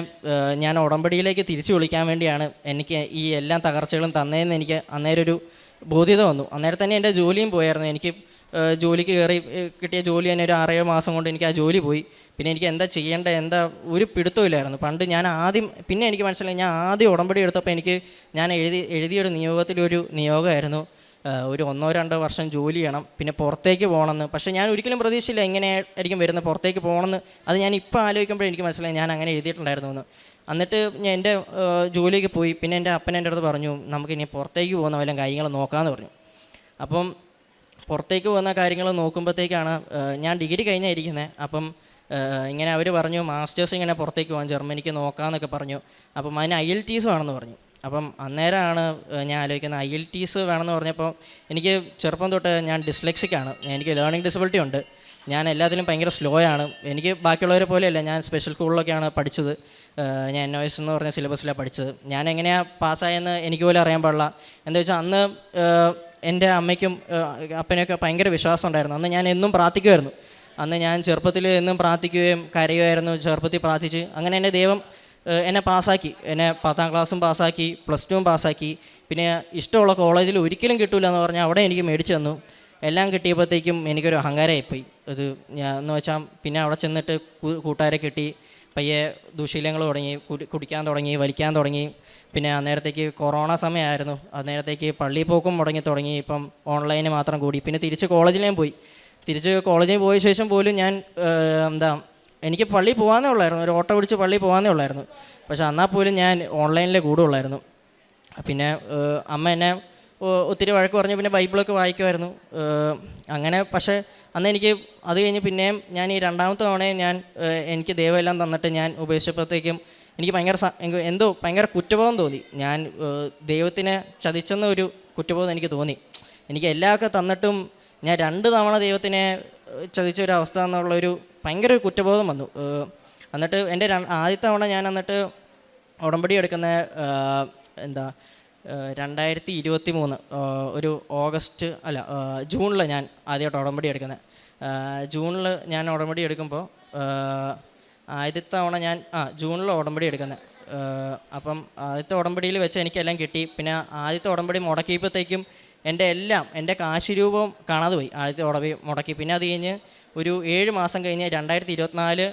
S4: ഞാൻ ഉടമ്പടിയിലേക്ക് തിരിച്ചു വിളിക്കാൻ വേണ്ടിയാണ് എനിക്ക് ഈ എല്ലാ തകർച്ചകളും തന്നതെന്ന് എനിക്ക് അന്നേരം ഒരു ബോധ്യത വന്നു. അന്നേരം തന്നെ എൻ്റെ ജോലിയും പോയായിരുന്നു. എനിക്ക് ജോലിക്ക് കയറി കിട്ടിയ ജോലി തന്നെ ഒരു 6-7 മാസം കൊണ്ട് എനിക്ക് ആ ജോലി പോയി. പിന്നെ എനിക്ക് എന്താ ചെയ്യേണ്ടത് എന്താ ഒരു പിടുത്തമില്ലായിരുന്നു. പണ്ട് ഞാൻ ആദ്യം പിന്നെ എനിക്ക് മനസ്സിലായി, ഞാൻ ആദ്യം ഉടമ്പടി എടുത്തപ്പോൾ ഞാൻ എഴുതിയൊരു നിയോഗത്തിലൊരു നിയോഗമായിരുന്നു ഒരു 1-2 വർഷം ജോലി ചെയ്യണം, പിന്നെ പുറത്തേക്ക് പോകണമെന്ന്. പക്ഷേ ഞാൻ ഒരിക്കലും പ്രതീക്ഷിച്ചില്ല ഇങ്ങനെ ആയിരിക്കും വരുന്നത്, പുറത്തേക്ക് പോകണമെന്ന്. അത് ഞാൻ ഇപ്പോൾ ആലോചിക്കുമ്പോഴേ എനിക്ക് മനസ്സിലായി ഞാൻ അങ്ങനെ എഴുതിയിട്ടുണ്ടായിരുന്നു എന്ന്. എന്നിട്ട് ഞാൻ എൻ്റെ ജോലിക്ക് പോയി. പിന്നെ എൻ്റെ അപ്പൻ എൻ്റെ അടുത്ത് പറഞ്ഞു, നമുക്കിനി പുറത്തേക്ക് പോകുന്ന വല്ല കാര്യങ്ങൾ നോക്കാമെന്ന് പറഞ്ഞു. അപ്പം പുറത്തേക്ക് പോകുന്ന കാര്യങ്ങൾ നോക്കുമ്പോഴത്തേക്കാണ് ഞാൻ ഡിഗ്രി കഴിഞ്ഞാൽ ഇരിക്കുന്നത്. അപ്പം ഇങ്ങനെ അവർ പറഞ്ഞു മാസ്റ്റേഴ്സ് ഇങ്ങനെ പുറത്തേക്ക് പോകാൻ ജർമ്മനിക്ക് നോക്കാമെന്നൊക്കെ പറഞ്ഞു. അപ്പം അതിന് IELTS വേണമെന്ന് പറഞ്ഞു. അപ്പം അന്നേരമാണ് ഞാൻ ആലോചിക്കുന്നത് IELTS വേണമെന്ന് പറഞ്ഞപ്പോൾ എനിക്ക് ചെറുപ്പം തൊട്ട് ഞാൻ ഡിസ്ലെക്സിക്കാണ്, എനിക്ക് ലേണിംഗ് ഡിസബിലിറ്റി ഉണ്ട്. ഞാൻ എല്ലാത്തിലും ഭയങ്കര സ്ലോ ആണ്. എനിക്ക് ബാക്കിയുള്ളവരെ പോലെയല്ല, ഞാൻ സ്പെഷ്യൽ സ്കൂളിലൊക്കെയാണ് പഠിച്ചത്. ഞാൻ NOS എന്ന് പറഞ്ഞ സിലബസിലാണ് പഠിച്ചത്. ഞാൻ എങ്ങനെയാണ് പാസ്സായെന്ന് എനിക്ക് പോലും അറിയാൻ പാടില്ല. എന്താ വെച്ചാൽ അന്ന് എൻ്റെ അമ്മയ്ക്കും അപ്പനൊക്കെ ഭയങ്കര വിശ്വാസം ഉണ്ടായിരുന്നു. അന്ന് ഞാൻ എന്നും പ്രാർത്ഥിക്കുമായിരുന്നു. അന്ന് ഞാൻ ചെറുപ്പത്തിൽ എന്നും പ്രാർത്ഥിക്കുകയും കരയുമായിരുന്നു. ചെറുപ്പത്തിൽ പ്രാർത്ഥിച്ച് അങ്ങനെ എൻ്റെ ദൈവം എന്നെ പാസ്സാക്കി. എന്നെ 10ാം ക്ലാസ്സും പാസ്സാക്കി, +2 പാസ്സാക്കി. പിന്നെ ഇഷ്ടമുള്ള കോളേജിൽ ഒരിക്കലും കിട്ടില്ല എന്ന് പറഞ്ഞാൽ അവിടെ എനിക്ക് മേടിച്ചു തന്നു. എല്ലാം കിട്ടിയപ്പോഴത്തേക്കും എനിക്കൊരു അഹങ്കാരമായിപ്പോയി. ഇത് ഞാൻ എന്ന് വെച്ചാൽ പിന്നെ അവിടെ ചെന്നിട്ട് കൂട്ടുകാരെ കിട്ടി, പയ്യെ ദുശീലങ്ങൾ തുടങ്ങി, കുടിക്കാൻ തുടങ്ങി, വലിക്കാൻ തുടങ്ങി. പിന്നെ അന്നേരത്തേക്ക് കൊറോണ സമയമായിരുന്നു. അന്നേരത്തേക്ക് പള്ളിയിൽ പോക്കും മുടങ്ങി തുടങ്ങി. ഇപ്പം ഓൺലൈന് മാത്രം കൂടി. പിന്നെ തിരിച്ച് കോളേജിലേയും പോയി. കോളേജിൽ പോയ ശേഷം പോലും ഞാൻ എനിക്ക് പള്ളിയിൽ പോകാനേ ഉള്ളായിരുന്നു, ഒരു ഓട്ടോ പിടിച്ച് പള്ളിയിൽ പോകാനേ ഉള്ളായിരുന്നു. പക്ഷെ എന്നാൽ പോലും ഞാൻ ഓൺലൈനിലെ കൂടുള്ളായിരുന്നു. പിന്നെ അമ്മ എന്നെ ഒത്തിരി വഴക്ക് പറഞ്ഞു. പിന്നെ ബൈബിളൊക്കെ വായിക്കുമായിരുന്നു അങ്ങനെ. പക്ഷേ അന്ന് എനിക്ക് അത് കഴിഞ്ഞ് പിന്നെയും ഞാൻ ഈ 2ാമത്തെ തവണയും എനിക്ക് ദൈവമെല്ലാം തന്നിട്ട് ഞാൻ ഉപേക്ഷിച്ചപ്പോഴത്തേക്കും എനിക്ക് ഭയങ്കര കുറ്റബോധം തോന്നി. ഞാൻ ദൈവത്തിനെ ചതിച്ചെന്ന ഒരു കുറ്റബോധം എനിക്ക് തോന്നി. എനിക്ക് എല്ലാമൊക്കെ തന്നിട്ടും ഞാൻ 2 തവണ ദൈവത്തിനെ ചതിച്ചൊരവസ്ഥ എന്നുള്ളൊരു ഭയങ്കര ഒരു കുറ്റബോധം വന്നു. എന്നിട്ട് എൻ്റെ ആദ്യത്തെ തവണ ഞാൻ എന്നിട്ട് ഉടമ്പടി എടുക്കുന്ന 2023 ഒരു ജൂണിൽ ഞാൻ ആദ്യമായിട്ട് ഉടമ്പടി എടുക്കുന്നത്. ജൂണിൽ ഞാൻ ഉടമ്പടി എടുക്കുമ്പോൾ ആദ്യത്തെ തവണ ഞാൻ ജൂണിൽ ഉടമ്പടി എടുക്കുന്നത്. അപ്പം ആദ്യത്തെ ഉടമ്പടിയിൽ വെച്ച് എനിക്കെല്ലാം കിട്ടി. പിന്നെ ആദ്യത്തെ ഉടമ്പടി മുടക്കിയപ്പോഴത്തേക്കും എൻ്റെ കാശ് രൂപം കാണാതെ പോയി. ആദ്യത്തെ ഉടമ്പടി മുടക്കി. പിന്നെ അത് കഴിഞ്ഞ് ഒരു 7 മാസം കഴിഞ്ഞ് 2024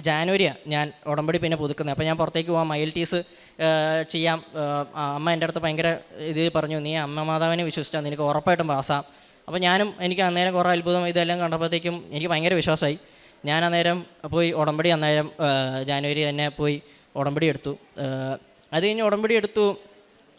S4: ജാനുവരിയാണ് ഞാൻ ഉടമ്പടി പിന്നെ പുതുക്കുന്നത്. അപ്പോൾ ഞാൻ പുറത്തേക്ക് പോകാം, IELTS ചെയ്യാം. അമ്മ എൻ്റെ അടുത്ത് ഭയങ്കര ഇത് പറഞ്ഞു, നീ അമ്മ മാതാവിനെ വിശ്വസിച്ചാൽ നിനക്ക് ഉറപ്പായിട്ടും പാസ്സാം. അപ്പോൾ എനിക്ക് അന്നേരം കുറേ അത്ഭുതം ഇതെല്ലാം കണ്ടപ്പോഴത്തേക്കും എനിക്ക് ഭയങ്കര വിശ്വാസമായി. ഞാൻ അന്നേരം പോയി ഉടമ്പടി ജാനുവരി തന്നെ പോയി ഉടമ്പടി എടുത്തു. അത് കഴിഞ്ഞ് ഉടമ്പടി എടുത്തു.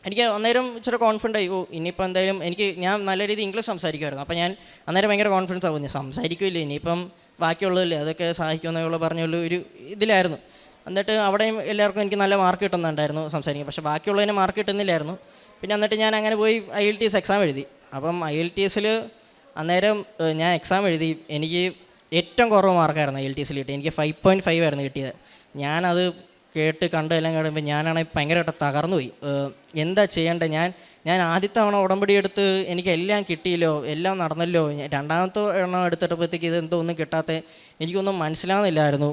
S4: എനിക്ക് അന്നേരം ഇച്ചിരി കോൺഫിഡൻ്റ് ആയി. ഇനിയിപ്പോൾ എന്തായാലും ഞാൻ നല്ല രീതിയിൽ ഇംഗ്ലീഷ് സംസാരിക്കുമായിരുന്നു. അപ്പോൾ ഞാൻ അന്നേരം ഭയങ്കര കോൺഫിഡൻസ് ആവും, ഞാൻ സംസാരിക്കില്ല ഇനിയിപ്പം ബാക്കിയുള്ളതല്ലേ അതൊക്കെ സഹായിക്കുമെന്നുള്ള പറഞ്ഞുള്ള ഒരു ഇതിലായിരുന്നു. എന്നിട്ട് അവിടെയും എല്ലാവർക്കും എനിക്ക് നല്ല മാർക്ക് കിട്ടുന്നുണ്ടായിരുന്നു സംസാരിക്കും. പക്ഷേ ബാക്കിയുള്ളതിന് മാർക്ക് കിട്ടുന്നില്ലായിരുന്നു. പിന്നെ എന്നിട്ട് ഞാൻ അങ്ങനെ പോയി IELTS എക്സാം എഴുതി. അപ്പം IELTSൽ അന്നേരം ഞാൻ എക്സാം എഴുതി. എനിക്ക് ഏറ്റവും കുറവ് മാർക്കായിരുന്നു IELTSൽ കിട്ടിയത്. എനിക്ക് 5.5 ആയിരുന്നു കിട്ടിയത്. ഞാനത് കേട്ട് എല്ലാം കഴിയുമ്പോൾ ഞാനാണെങ്കിൽ ഭയങ്കരമായിട്ട് തകർന്നു പോയി. എന്താ ചെയ്യേണ്ടത്? ഞാൻ ആദ്യത്തെ തവണ ഉടമ്പടി എടുത്ത് എനിക്ക് എല്ലാം കിട്ടിയല്ലോ, എല്ലാം നടന്നല്ലോ. 2ാമത്തെ എണ്ണം എടുത്തിട്ടപ്പോഴത്തേക്ക് ഇതെന്തോ ഒന്നും കിട്ടാത്ത എനിക്കൊന്നും മനസ്സിലാകുന്നില്ലായിരുന്നു.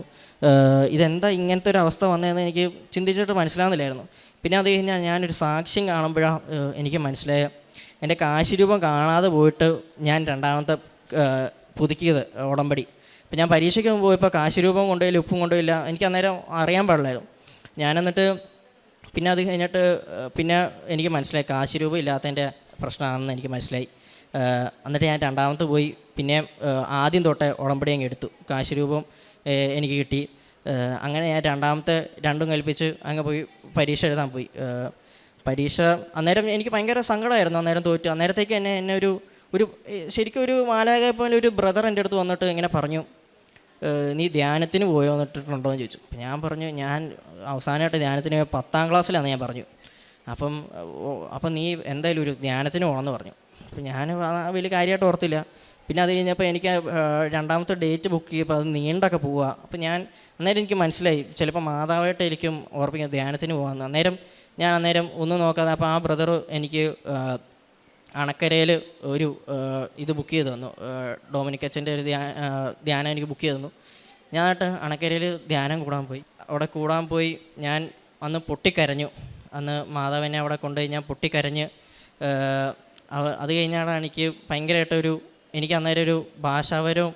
S4: ഇതെന്താ ഇങ്ങനത്തെ ഒരു അവസ്ഥ വന്നതെന്ന് എനിക്ക് ചിന്തിച്ചിട്ട് മനസ്സിലാകുന്നില്ലായിരുന്നു. പിന്നെ അത് കഴിഞ്ഞാൽ ഞാനൊരു സാക്ഷ്യം കാണുമ്പോഴാണ് എനിക്ക് മനസ്സിലായ എൻ്റെ കാശ് രൂപം കാണാതെ പോയിട്ട് ഞാൻ 2ാമത്തെ പുതുക്കിയത് ഉടമ്പടി. ഇപ്പം ഞാൻ പരീക്ഷയ്ക്ക് പോയപ്പോൾ കാശ് രൂപം കൊണ്ടുപോയില്ല, ഉപ്പും കൊണ്ടുപോയില്ല. എനിക്ക് അന്നേരം അറിയാൻ പാടില്ലായിരുന്നു. ഞാനെന്നിട്ട് പിന്നെ അത് കഴിഞ്ഞിട്ട് പിന്നെ എനിക്ക് മനസ്സിലായി കാശ് രൂപം ഇല്ലാത്തതിൻ്റെ പ്രശ്നമാണെന്ന് എനിക്ക് മനസ്സിലായി. എന്നിട്ട് ഞാൻ 2ാമത്തെ പോയി പിന്നെ ആദ്യം തൊട്ടേ ഉടമ്പടി അങ്ങ് എടുത്തു. കാശ് രൂപം എനിക്ക് കിട്ടി. അങ്ങനെ ഞാൻ 2ാമത്തെ 2ഉം കൽപ്പിച്ച് അങ്ങ് പോയി പരീക്ഷ എഴുതാൻ പോയി. പരീക്ഷ അന്നേരം എനിക്ക് ഭയങ്കര സങ്കടമായിരുന്നു. അന്നേരം തോറ്റു. അന്നേരത്തേക്ക് എന്നെ ഒരു ശരിക്കും ഒരു മാലാഖയെ പോലെ ഒരു ബ്രദർ എൻ്റെ അടുത്ത് വന്നിട്ട് ഇങ്ങനെ പറഞ്ഞു, നീ ധ്യാനത്തിന് പോയോ എന്നിട്ടുണ്ടോ എന്ന് ചോദിച്ചു. അപ്പം ഞാൻ പറഞ്ഞു ഞാൻ അവസാനമായിട്ട് ധ്യാനത്തിന് 10ാം ക്ലാസ്സിലാണെന്ന് ഞാൻ പറഞ്ഞു. അപ്പം നീ എന്തായാലും ഒരു ധ്യാനത്തിന് പോകണമെന്ന് പറഞ്ഞു. അപ്പം ഞാൻ വലിയ കാര്യമായിട്ട് ഓർത്തില്ല. പിന്നെ അത് കഴിഞ്ഞപ്പോൾ എനിക്ക് രണ്ടാമത്തെ ഡേറ്റ് ബുക്ക് ചെയ്തപ്പോൾ അത് നീണ്ടൊക്കെ പോവുക. അപ്പം അന്നേരം എനിക്ക് മനസ്സിലായി ചിലപ്പോൾ മാതാവായിട്ടായിരിക്കും ഓർപ്പിക്കുന്നത് ധ്യാനത്തിന് പോകാമെന്ന്. ഞാൻ ഒന്നും നോക്കാതെ അപ്പോൾ ആ ബ്രദർ എനിക്ക് അണക്കരയിൽ ഒരു ഇത് ബുക്ക് ചെയ്ത് തന്നു. ഡൊമിനിക് അച്ഛൻ്റെ ഒരു ധ്യാനം എനിക്ക് ബുക്ക് ചെയ്ത് തന്നു. ഞാനിട്ട് അണക്കരയിൽ ധ്യാനം കൂടാൻ പോയി ഞാൻ അന്ന് പൊട്ടിക്കരഞ്ഞു. അന്ന് മാതാവിനെ അവിടെ കൊണ്ടുപോയി ഞാൻ പൊട്ടിക്കരഞ്ഞ്. അത് കഴിഞ്ഞാണ് എനിക്ക് ഭയങ്കരമായിട്ടൊരു എനിക്ക് അന്നേരം ഒരു ഭാഷാവരവും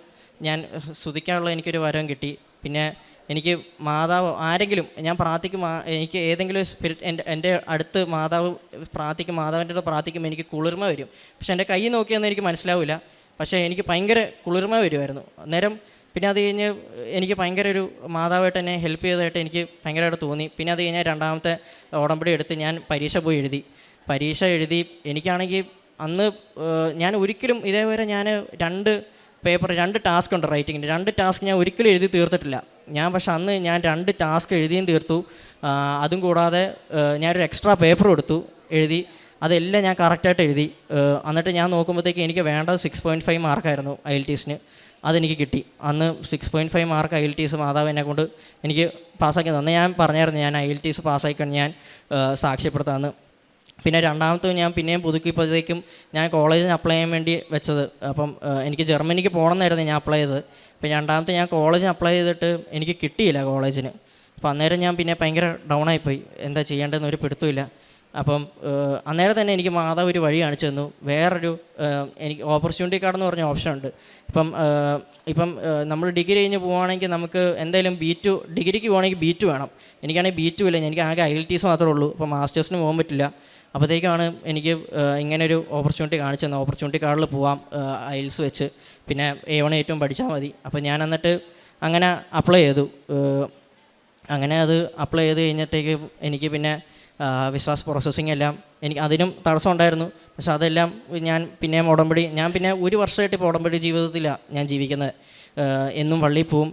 S4: ഞാൻ സ്തുതിക്കാനുള്ള എനിക്കൊരു വരവും കിട്ടി. പിന്നെ എനിക്ക് മാതാവ് ആരെങ്കിലും ഞാൻ പ്രാർത്ഥിക്കും, എനിക്ക് ഏതെങ്കിലും സ്പിരിറ്റ് എൻ്റെ അടുത്ത് മാതാവിൻ്റെ അടുത്ത് പ്രാർത്ഥിക്കുമ്പോൾ എനിക്ക് കുളിർമ വരും. പക്ഷെ എൻ്റെ കൈ നോക്കിയെന്ന് എനിക്ക് മനസ്സിലാവില്ല. പക്ഷേ എനിക്ക് ഭയങ്കര കുളിർമ വരുമായിരുന്നു അന്നേരം. പിന്നെ അത് കഴിഞ്ഞ് എനിക്ക് ഭയങ്കര ഒരു മാതാവായിട്ട് എന്നെ ഹെൽപ്പ് ചെയ്തതായിട്ട് എനിക്ക് ഭയങ്കരമായിട്ട് തോന്നി. പിന്നെ അത് കഴിഞ്ഞാൽ രണ്ടാമത്തെ ഉടമ്പടി എടുത്ത് ഞാൻ പരീക്ഷ എഴുതി. എനിക്കാണെങ്കിൽ അന്ന് ഞാൻ ഒരിക്കലും ഇതേവരെ ഞാൻ 2 ടാസ്ക് ഉണ്ട് റൈറ്റിങ്ങിൻ്റെ. 2 ടാസ്ക് ഞാൻ ഒരിക്കലും എഴുതി തീർത്തിട്ടില്ല. പക്ഷെ അന്ന് ഞാൻ 2 ടാസ്ക് എഴുതിയും തീർത്തു. അതും കൂടാതെ ഞാനൊരു എക്സ്ട്രാ പേപ്പർ എഴുതി. അതെല്ലാം ഞാൻ കറക്റ്റായിട്ട് എഴുതി. എന്നിട്ട് ഞാൻ നോക്കുമ്പോഴത്തേക്ക് എനിക്ക് വേണ്ടത് 6.5 മാർക്കായിരുന്നു IELTS-ന്. അതെനിക്ക് കിട്ടി. അന്ന് 6.5 മാർക്ക് IELTS മാതാവ് എന്നെ കൊണ്ട് എനിക്ക് പാസ്സാക്കി തന്നെ. ഞാൻ പറഞ്ഞായിരുന്നു ഞാൻ IELTS പാസ്സായിക്കൊണ്ട് ഞാൻ സാക്ഷ്യപ്പെടുത്താമെന്ന്. പിന്നെ രണ്ടാമത്തെ ഞാൻ പിന്നെയും പുതുക്കിയപ്പോഴത്തേക്കും ഞാൻ കോളേജിന് അപ്ലൈ ചെയ്യാൻ വേണ്ടി വെച്ചത്. അപ്പം എനിക്ക് ജർമ്മനിക്ക് പോകണമെന്നായിരുന്നു ഞാൻ അപ്ലൈ ചെയ്തത്. അപ്പം രണ്ടാമത്തെ ഞാൻ കോളേജിന് അപ്ലൈ ചെയ്തിട്ട് എനിക്ക് കിട്ടിയില്ല കോളേജിന്. അപ്പം അന്നേരം ഞാൻ പിന്നെ ഭയങ്കര ഡൗൺ ആയിപ്പോയി. എന്താ ചെയ്യേണ്ടതെന്ന് ഒരു പിടുത്തമില്ല. അപ്പം അന്നേരം തന്നെ എനിക്ക് മാതാവ് ഒരു വഴി കാണിച്ചു തന്നു. വേറൊരു എനിക്ക് ഓപ്പർച്യൂണിറ്റി കാർഡ് എന്ന് പറഞ്ഞ ഓപ്ഷൻ ഉണ്ട്. ഇപ്പം നമ്മൾ ഡിഗ്രി കഴിഞ്ഞ് പോവുകയാണെങ്കിൽ നമുക്ക് എന്തായാലും B2 ഡിഗ്രിക്ക് പോകണമെങ്കിൽ B2 വേണം. എനിക്കാണെങ്കിൽ B2 ഇല്ല, എനിക്ക് ആകെ IELTS മാത്രമേ ഉള്ളൂ. അപ്പോൾ മാസ്റ്റേഴ്സിന് പോകാൻ പറ്റില്ല. അപ്പോഴത്തേക്കാണ് എനിക്ക് ഇങ്ങനൊരു ഓപ്പർച്യൂണിറ്റി കാണിച്ചു തന്നത്. ഓപ്പർച്യൂണിറ്റി കാർഡിൽ പോവാം IELTS വെച്ച്, പിന്നെ A1 ഏറ്റവും പഠിച്ചാൽ മതി. അപ്പോൾ ഞാൻ എന്നിട്ട് അങ്ങനെ അപ്ലൈ ചെയ്തു. അങ്ങനെ അത് അപ്ലൈ ചെയ്ത് കഴിഞ്ഞിട്ടേക്ക് എനിക്ക് പിന്നെ വിശ്വാസ പ്രോസസ്സിങ് എല്ലാം എനിക്ക് അതിനും തടസ്സം ഉണ്ടായിരുന്നു. പക്ഷെ അതെല്ലാം ഞാൻ പിന്നെ പിന്നെ 1 വർഷമായിട്ട് ഇപ്പോൾ ഉടമ്പടി ജീവിതത്തിലാണ് ഞാൻ ജീവിക്കുന്നത്. എന്നും പള്ളിയിൽ പോവും,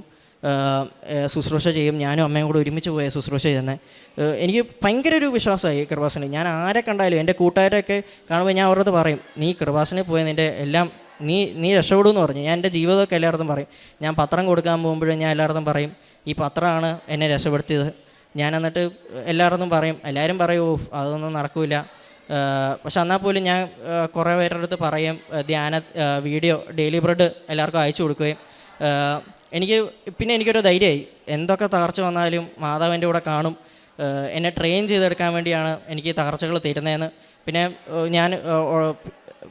S4: ശുശ്രൂഷ ചെയ്യും. ഞാനും അമ്മയും കൂടെ ഒരുമിച്ച് പോയ ശുശ്രൂഷ ചെയ്യുന്നത്. എനിക്ക് ഭയങ്കര ഒരു വിശ്വാസമായി കൃപാസനിൽ. ഞാൻ ആരെ കണ്ടാലും എൻ്റെ കൂട്ടുകാരൊക്കെ കാണുമ്പോൾ ഞാൻ അവരുടെ പറയും, നീ കൃപാസനിൽ പോയ നിൻ്റെ എല്ലാം നീ രക്ഷപ്പെടുമെന്ന് പറഞ്ഞു. ഞാൻ എൻ്റെ ജീവിതമൊക്കെ എല്ലായിടത്തും പറയും. ഞാൻ പത്രം കൊടുക്കാൻ പോകുമ്പോഴും ഞാൻ എല്ലായിടത്തും പറയും, ഈ പത്രമാണ് എന്നെ രക്ഷപ്പെടുത്തിയത്. ഞാൻ എന്നിട്ട് എല്ലായിടത്തും എല്ലാവരും പറയും ഓ അതൊന്നും നടക്കില്ല. പക്ഷെ എന്നാൽ പോലും ഞാൻ കുറേ പേരുടെ അടുത്ത് പറയും, വീഡിയോ ഡെയിലി ബ്രെഡ് എല്ലാവർക്കും അയച്ചു കൊടുക്കുകയും എനിക്കൊരു ധൈര്യമായി. എന്തൊക്കെ തകർച്ച വന്നാലും മാതാവിൻ്റെ കൂടെ കാണും. എന്നെ ട്രെയിൻ ചെയ്തെടുക്കാൻ വേണ്ടിയാണ് എനിക്ക് തകർച്ചകൾ തരുന്നതെന്ന്.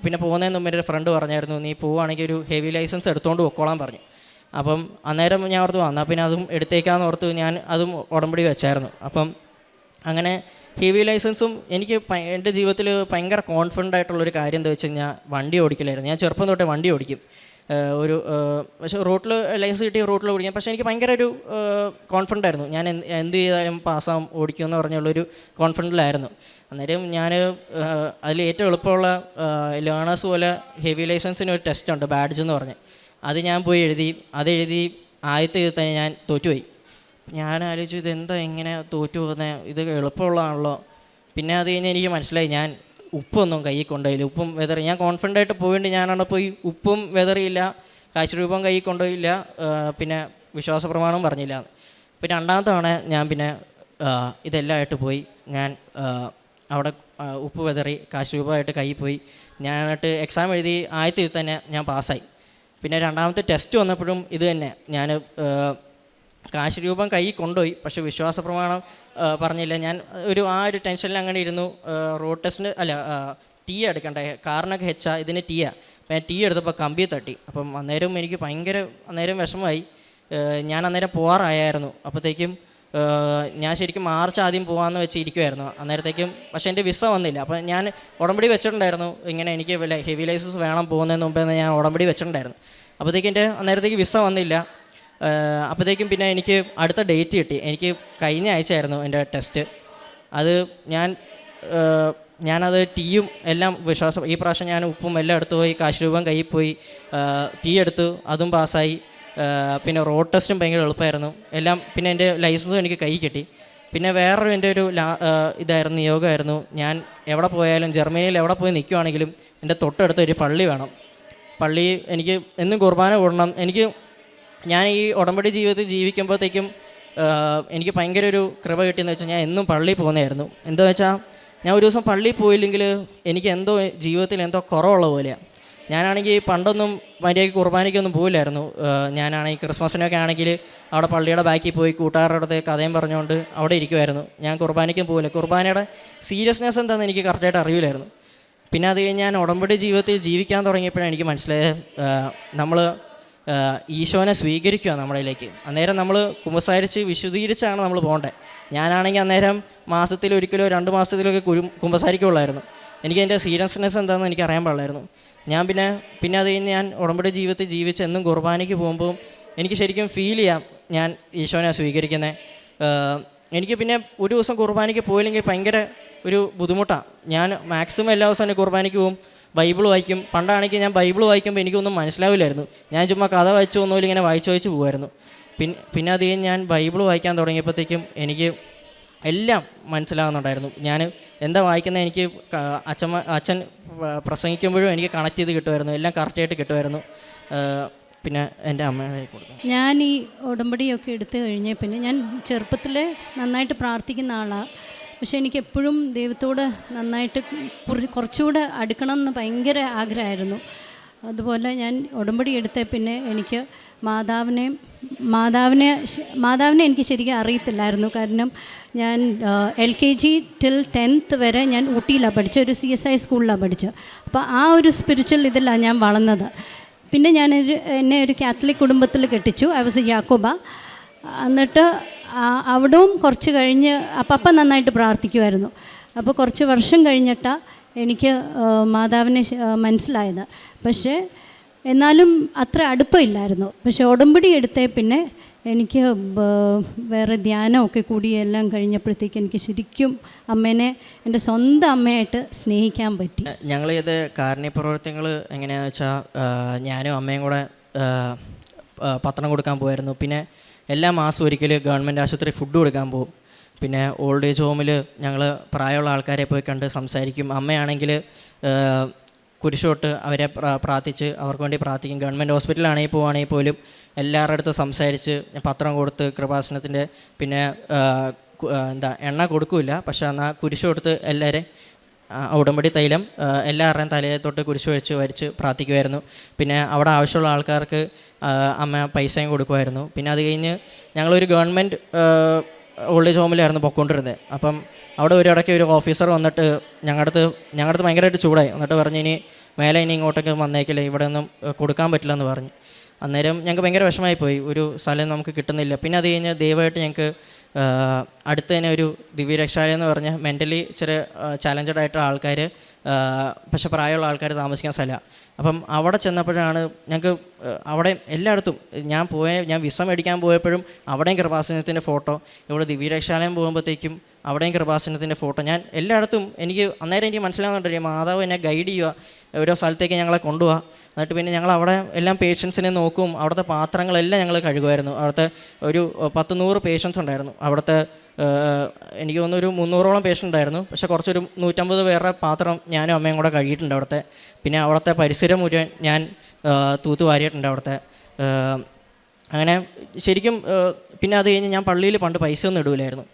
S4: പിന്നെ പോകുന്നതിന് മുമ്പ് എൻ്റെ ഫ്രണ്ട് പറഞ്ഞായിരുന്നു, നീ പോവുകയാണെങ്കിൽ ഒരു ഹെവി ലൈസൻസ് എടുത്തുകൊണ്ട് പൊക്കോളാൻ പറഞ്ഞു. അപ്പം അന്നേരം ഞാൻ ഓർത്ത് വന്നാൽ പിന്നെ അതും എടുത്തേക്കാന്ന് ഓർത്ത് ഞാൻ അതും ഉടമ്പടി വെച്ചായിരുന്നു. അപ്പം അങ്ങനെ ഹെവി ലൈസൻസും എനിക്ക് എൻ്റെ ജീവിതത്തിൽ ഭയങ്കര കോൺഫിഡൻ്റ് ആയിട്ടുള്ളൊരു കാര്യം എന്താ വെച്ച് കഴിഞ്ഞാൽ വണ്ടി ഓടിക്കലായിരുന്നു. ഞാൻ ചെറുപ്പം തൊട്ടേ വണ്ടി ഓടിക്കും. പക്ഷേ റോട്ടിൽ ലൈസൻസ് കിട്ടിയ റോട്ടിൽ ഓടിക്കാം. പക്ഷേ എനിക്ക് ഭയങ്കര ഒരു കോൺഫിഡൻ്റ് ആയിരുന്നു. ഞാൻ എന്ത് ചെയ്താലും പാസ്സാവും ഓടിക്കുമെന്ന് പറഞ്ഞുള്ളൊരു കോൺഫിഡൻറ്റിലായിരുന്നു. അന്നേരം ഞാൻ അതിൽ ഏറ്റവും എളുപ്പമുള്ള ലേണേഴ്സ് പോലെ ഹെവി ലൈസൻസിന് ഒരു ടെസ്റ്റ് ഉണ്ട്, ബാഡ്ജ് എന്ന് പറഞ്ഞ്. അത് ഞാൻ പോയി എഴുതി ആദ്യത്തെ ഇത് തന്നെ ഞാൻ തോറ്റുപോയി. ഞാൻ ആലോചിച്ചു ഇതെന്താ ഇങ്ങനെ തോറ്റു പോകുന്നത്, ഇത് എളുപ്പമുള്ളതാണല്ലോ. പിന്നെ അത് കഴിഞ്ഞ് എനിക്ക് മനസ്സിലായി ഞാൻ ഉപ്പൊന്നും കയ്യിൽ കൊണ്ടുപോയില്ല, ഉപ്പും വെതറി. ഞാൻ കോൺഫിഡൻ്റ് ആയിട്ട് പോയിട്ട് ഞാനവിടെ പോയി ഉപ്പും വെതറിയില്ല, കാശുരൂപം കയ്യിൽ കൊണ്ടുപോയില്ല, പിന്നെ വിശ്വാസ പ്രമാണവും പറഞ്ഞില്ല. പിന്നെ രണ്ടാമത്തെ തവണ ഞാൻ പിന്നെ ഇതെല്ലാമായിട്ട് പോയി. ഞാൻ അവിടെ ഉപ്പ് വെതറി കാശുരൂപമായിട്ട് കയ്യിൽ പോയി. ഞാനായിട്ട് എക്സാം എഴുതി ആദ്യത്തിൽ തന്നെ ഞാൻ പാസ്സായി. പിന്നെ രണ്ടാമത്തെ ടെസ്റ്റ് വന്നപ്പോഴും ഇത് തന്നെ, ഞാൻ കാശ് രൂപം കൈ കൊണ്ടുപോയി, പക്ഷേ വിശ്വാസ പ്രമാണം പറഞ്ഞില്ല. ഞാൻ ആ ഒരു ടെൻഷനിൽ അങ്ങനെ ഇരുന്നു. റോഡ് ടെസ്റ്റിന് ടീ എടുക്കണ്ടേ, കാറിനൊക്കെ ഹെച്ചാ, ഇതിന് ടീയാ. അപ്പം ഞാൻ ടീ എടുത്തപ്പോൾ കമ്പിയെ തട്ടി. അപ്പം അന്നേരം എനിക്ക് അന്നേരം വിഷമമായി. ഞാൻ അന്നേരം പോകാറായിരുന്നു. അപ്പോഴത്തേക്കും ഞാൻ ശരിക്കും മാർച്ച് ആദ്യം പോകാമെന്ന് വെച്ച് ഇരിക്കുമായിരുന്നു അന്നേരത്തേക്കും. പക്ഷേ എൻ്റെ വിസ വന്നില്ല. അപ്പം ഞാൻ ഉടമ്പടി വെച്ചിട്ടുണ്ടായിരുന്നു, ഇങ്ങനെ എനിക്ക് ഹെവി ലൈസൻസ് വേണം പോകുന്നതിന് മുമ്പേ ഞാൻ ഉടമ്പടി വെച്ചിട്ടുണ്ടായിരുന്നു. അപ്പോഴത്തേക്കും അന്നേരത്തേക്ക് വിസ വന്നില്ല. അപ്പോഴത്തേക്കും എനിക്ക് അടുത്ത ഡേറ്റ് കിട്ടി. എനിക്ക് കഴിഞ്ഞ ആഴ്ചയായിരുന്നു എൻ്റെ ടെസ്റ്റ്. അത് ഞാനത് ടീയും എല്ലാം ഈ പ്രാവശ്യം ഞാൻ ഉപ്പും എല്ലാം എടുത്തു പോയി, കാശ് രൂപം കയ്യിൽ പോയി, ടീ എടുത്തു, അതും പാസ്സായി. പിന്നെ റോഡ് ടെസ്റ്റും ഭയങ്കര എളുപ്പമായിരുന്നു എല്ലാം. പിന്നെ എൻ്റെ ലൈസൻസും എനിക്ക് കൈ കിട്ടി. പിന്നെ വേറൊരു എൻ്റെ ഒരു ഇതായിരുന്നു, നിയോഗമായിരുന്നു. ഞാൻ എവിടെ പോയാലും ജർമ്മനിയിൽ എവിടെ പോയി നിൽക്കുവാണെങ്കിലും എൻ്റെ തൊട്ടടുത്ത് ഒരു പള്ളി വേണം. പള്ളി എനിക്ക് എന്നും കുർബാന കൂടണം. ഞാൻ ഈ ഉടമ്പടി ജീവിതത്തിൽ ജീവിക്കുമ്പോഴത്തേക്കും എനിക്ക് ഭയങ്കര ഒരു കൃപ കിട്ടിയെന്ന് വെച്ചാൽ ഞാൻ എന്നും പള്ളിയിൽ പോകുന്നതായിരുന്നു. എന്താണെന്ന് വെച്ചാൽ ഞാൻ ഒരു ദിവസം പള്ളിയിൽ പോയില്ലെങ്കിൽ എനിക്ക് എന്തോ ജീവിതത്തിൽ എന്തോ കുറവുള്ള പോലെയാണ്. ഞാനാണെങ്കിൽ പണ്ടൊന്നും മര്യാദയ്ക്ക് കുർബാനയ്ക്കൊന്നും പോയില്ലായിരുന്നു. ഞാനാണെങ്കിൽ ക്രിസ്മസിനൊക്കെ ആണെങ്കിൽ അവിടെ പള്ളിയുടെ ബാക്കിൽ പോയി കൂട്ടുകാരുടെ അടുത്ത് കഥയും പറഞ്ഞുകൊണ്ട് അവിടെ ഇരിക്കുമായിരുന്നു. ഞാൻ കുർബാനയ്ക്കും പോകില്ല. കുർബാനയുടെ സീരിയസ്നെസ് എന്താണെന്ന് എനിക്ക് കറക്റ്റായിട്ട് അറിയില്ലായിരുന്നു. പിന്നെ അത് കഴിഞ്ഞ് ഞാൻ ഉടമ്പടി ജീവിതത്തിൽ ജീവിക്കാൻ തുടങ്ങിയപ്പോഴാണ് എനിക്ക് മനസ്സിലായത് നമ്മൾ ഈശോനെ സ്വീകരിക്കുക നമ്മളിലേക്ക്. അന്നേരം നമ്മൾ കുമ്പസാരിച്ച് വിശുദ്ധീകരിച്ചാണ് നമ്മൾ പോകേണ്ടത്. ഞാനാണെങ്കിൽ അന്നേരം മാസത്തിലൊരിക്കലോ 2 മാസത്തിലൊക്കെ കുമ്പസാരിക്കുള്ളായിരുന്നു. എനിക്കതിൻ്റെ സീരിയസ്നെസ് എന്താണെന്ന് എനിക്ക് അറിയാൻ പാടില്ലായിരുന്നു. ഞാൻ പിന്നെ അത് കഴിഞ്ഞ് ഞാൻ ഉടമ്പടി ജീവിതത്തിൽ ജീവിച്ച് എന്നും കുർബാനയ്ക്ക് പോകുമ്പോൾ എനിക്ക് ശരിക്കും ഫീൽ ചെയ്യാം ഞാൻ ഈശോനെ സ്വീകരിക്കുന്നത്. എനിക്ക് പിന്നെ ഒരു ദിവസം കുർബാനയ്ക്ക് പോയില്ലെങ്കിൽ ഭയങ്കര ഒരു ബുദ്ധിമുട്ടാണ്. ഞാൻ മാക്സിമം എല്ലാ ദിവസവും തന്നെ കുർബാനയ്ക്ക് പോകും, ബൈബിൾ വായിക്കും. പണ്ടാണെങ്കിൽ ഞാൻ ബൈബിൾ വായിക്കുമ്പോൾ എനിക്കൊന്നും മനസ്സിലാവില്ലായിരുന്നു. ഞാൻ ചുമ്മാ കഥ വായിച്ചു ഒന്നുമില്ല, ഇങ്ങനെ വായിച്ച് പോകുമായിരുന്നു. പിന്നെ അത് കഴിഞ്ഞ് ഞാൻ ബൈബിൾ വായിക്കാൻ തുടങ്ങിയപ്പോഴത്തേക്കും എനിക്ക് എല്ലാം മനസ്സിലാകുന്നുണ്ടായിരുന്നു. ഞാൻ എന്താ വായിക്കുന്നത് എനിക്ക് അച്ഛൻ പ്രസംഗിക്കുമ്പോഴും എനിക്ക് കണക്ട് ചെയ്ത് കിട്ടുമായിരുന്നു. എല്ലാം കറക്റ്റായിട്ട് കിട്ടുമായിരുന്നു. പിന്നെ എൻ്റെ അമ്മയുടെ കൊടുക്കും.
S5: ഞാൻ ഈ ഉടമ്പടിയൊക്കെ എടുത്തു കഴിഞ്ഞ പിന്നെ ഞാൻ ചെറുപ്പത്തിൽ നന്നായിട്ട് പ്രാർത്ഥിക്കുന്ന ആളാണ്. പക്ഷേ എനിക്കെപ്പോഴും ദൈവത്തോട് നന്നായിട്ട് കുറച്ചുകൂടെ അടുക്കണം എന്ന് ഭയങ്കര ആഗ്രഹമായിരുന്നു. അതുപോലെ ഞാൻ ഉടമ്പടി എടുത്ത പിന്നെ എനിക്ക് മാതാവിനെ എനിക്ക് ശരിക്കും അറിയത്തില്ലായിരുന്നു. കാരണം ഞാൻ LKG till 10th വരെ ഞാൻ ഊട്ടിയിലാണ് പഠിച്ചത്, ഒരു CSI സ്കൂളിലാണ് പഠിച്ചത്. അപ്പോൾ ആ ഒരു സ്പിരിച്വൽ ഇതിലാണ് ഞാൻ വളർന്നത്. പിന്നെ എന്നെ ഒരു കാത്തലിക് കുടുംബത്തിൽ കെട്ടിച്ചു. I was a Yakoba. എന്നിട്ട് അവിടവും കുറച്ച് കഴിഞ്ഞ് അപ്പം നന്നായിട്ട് പ്രാർത്ഥിക്കുമായിരുന്നു. അപ്പോൾ കുറച്ച് വർഷം കഴിഞ്ഞിട്ടാണ് എനിക്ക് മാതാവിനെ മനസ്സിലായത്. പക്ഷേ എന്നാലും അത്ര അടുപ്പമില്ലായിരുന്നു. പക്ഷേ ഉടമ്പടി എടുത്തേ പിന്നെ എനിക്ക് വേറെ ധ്യാനമൊക്കെ കൂടി എല്ലാം കഴിഞ്ഞപ്പോഴത്തേക്ക് എനിക്ക് ശരിക്കും അമ്മേനെ എൻ്റെ സ്വന്തം അമ്മയായിട്ട് സ്നേഹിക്കാൻ പറ്റി.
S4: ഞങ്ങൾ ഇത് കാരുണ്യപ്രവർത്തനങ്ങൾ എങ്ങനെയാണെന്ന് വെച്ചാൽ ഞാനും അമ്മയും കൂടെ പത്രം കൊടുക്കാൻ പോയായിരുന്നു. പിന്നെ എല്ലാ മാസവും ഒരിക്കൽ ഗവൺമെൻറ് ആശുപത്രി ഫുഡ് കൊടുക്കാൻ പോകും. പിന്നെ ഓൾഡ് ഏജ് ഹോമിൽ ഞങ്ങൾ പ്രായമുള്ള ആൾക്കാരെ പോയി കണ്ട് സംസാരിക്കും. അമ്മയാണെങ്കിൽ കുരിശോട്ട് അവരെ പ്രാർത്ഥിച്ച് അവർക്ക് വേണ്ടി പ്രാർത്ഥിക്കും. ഗവൺമെൻറ് ഹോസ്പിറ്റലാണെങ്കിൽ പോവുകയാണെങ്കിൽ പോലും എല്ലാവരുടെ അടുത്ത് സംസാരിച്ച് പത്രം കൊടുത്ത് കൃപാസനത്തിൻ്റെ പിന്നെ എണ്ണ കൊടുക്കില്ല, പക്ഷേ എന്നാൽ കുരിശ് കൊടുത്ത് എല്ലാവരും ഉടമ്പടി തൈലം എല്ലാവരുടെയും തലയെ തൊട്ട് കുരിശ് വരിച്ച് പ്രാർത്ഥിക്കുമായിരുന്നു. പിന്നെ അവിടെ ആവശ്യമുള്ള ആൾക്കാർക്ക് അമ്മ പൈസയും കൊടുക്കുമായിരുന്നു. പിന്നെ അത് കഴിഞ്ഞ് ഞങ്ങളൊരു ഗവൺമെൻറ് ഓൾഡ് ഏജ് ഹോമിലായിരുന്നു പൊയ്ക്കൊണ്ടിരുന്നത്. അപ്പം അവിടെ ഇടയ്ക്ക് ഒരു ഓഫീസർ വന്നിട്ട് ഞങ്ങളുടെ അടുത്ത് ഭയങ്കരമായിട്ട് ചൂടായി. എന്നിട്ട് പറഞ്ഞു ഇനി ഇങ്ങോട്ടേക്ക് വന്നേക്കില്ല, ഇവിടെ ഒന്നും കൊടുക്കാൻ പറ്റില്ല എന്ന് പറഞ്ഞു. അന്നേരം ഞങ്ങൾക്ക് ഭയങ്കര വിഷമമായി പോയി, ഒരു സ്ഥലം നമുക്ക് കിട്ടുന്നില്ല. പിന്നെ അത് കഴിഞ്ഞ് ദയവായിട്ട് ഞങ്ങൾക്ക് അടുത്ത് തന്നെ ഒരു ദിവ്യരക്ഷാലയം എന്ന് പറഞ്ഞ് മെൻ്റലി ചെറിയ ചാലഞ്ചഡ് ആയിട്ടുള്ള ആൾക്കാർ, പക്ഷേ പ്രായമുള്ള ആൾക്കാർ താമസിക്കാൻ സ്ഥലമാണ്. അപ്പം അവിടെ ചെന്നപ്പോഴാണ് ഞങ്ങൾക്ക് അവിടെ എല്ലായിടത്തും ഞാൻ വിസ മേടിക്കാൻ പോയപ്പോഴും അവിടെയും കൃപാസനത്തിൻ്റെ ഫോട്ടോ, ഇവിടെ ദിവ്യരക്ഷാലയം പോകുമ്പോഴത്തേക്കും അവിടെയും കൃപാസനത്തിൻ്റെ ഫോട്ടോ, ഞാൻ എല്ലായിടത്തും അന്നേരം എനിക്ക് മനസ്സിലാകുന്നുണ്ട് മാതാവ് എന്നെ ഗൈഡ് ചെയ്യുക, ഓരോ സ്ഥലത്തേക്ക് ഞങ്ങളെ കൊണ്ടുപോവുക. എന്നിട്ട് പിന്നെ ഞങ്ങൾ അവിടെ എല്ലാം പേഷ്യൻസിനെ നോക്കും, അവിടുത്തെ പാത്രങ്ങളെല്ലാം ഞങ്ങൾ കഴുകുമായിരുന്നു. അവിടുത്തെ ഒരു 10-100 പേഷ്യൻസ് ഉണ്ടായിരുന്നു. അവിടുത്തെ എനിക്ക് തോന്നുന്നു ഒരു 300ഓളം പേഷ്യൻ്റ് ഉണ്ടായിരുന്നു. പക്ഷേ കുറച്ചൊരു 150 പേരുടെ പാത്രം ഞാനും അമ്മയും കൂടെ കഴുകിയിട്ടുണ്ട് അവിടുത്തെ. പിന്നെ അവിടുത്തെ പരിസരം മുഴുവൻ ഞാൻ തൂത്തുവാരിയിട്ടുണ്ട് അവിടുത്തെ. അങ്ങനെ ശരിക്കും പിന്നെ അത് കഴിഞ്ഞ് ഞാൻ പള്ളിയിൽ പണ്ട് പൈസ ഒന്നും ഇടൂലായിരുന്നു.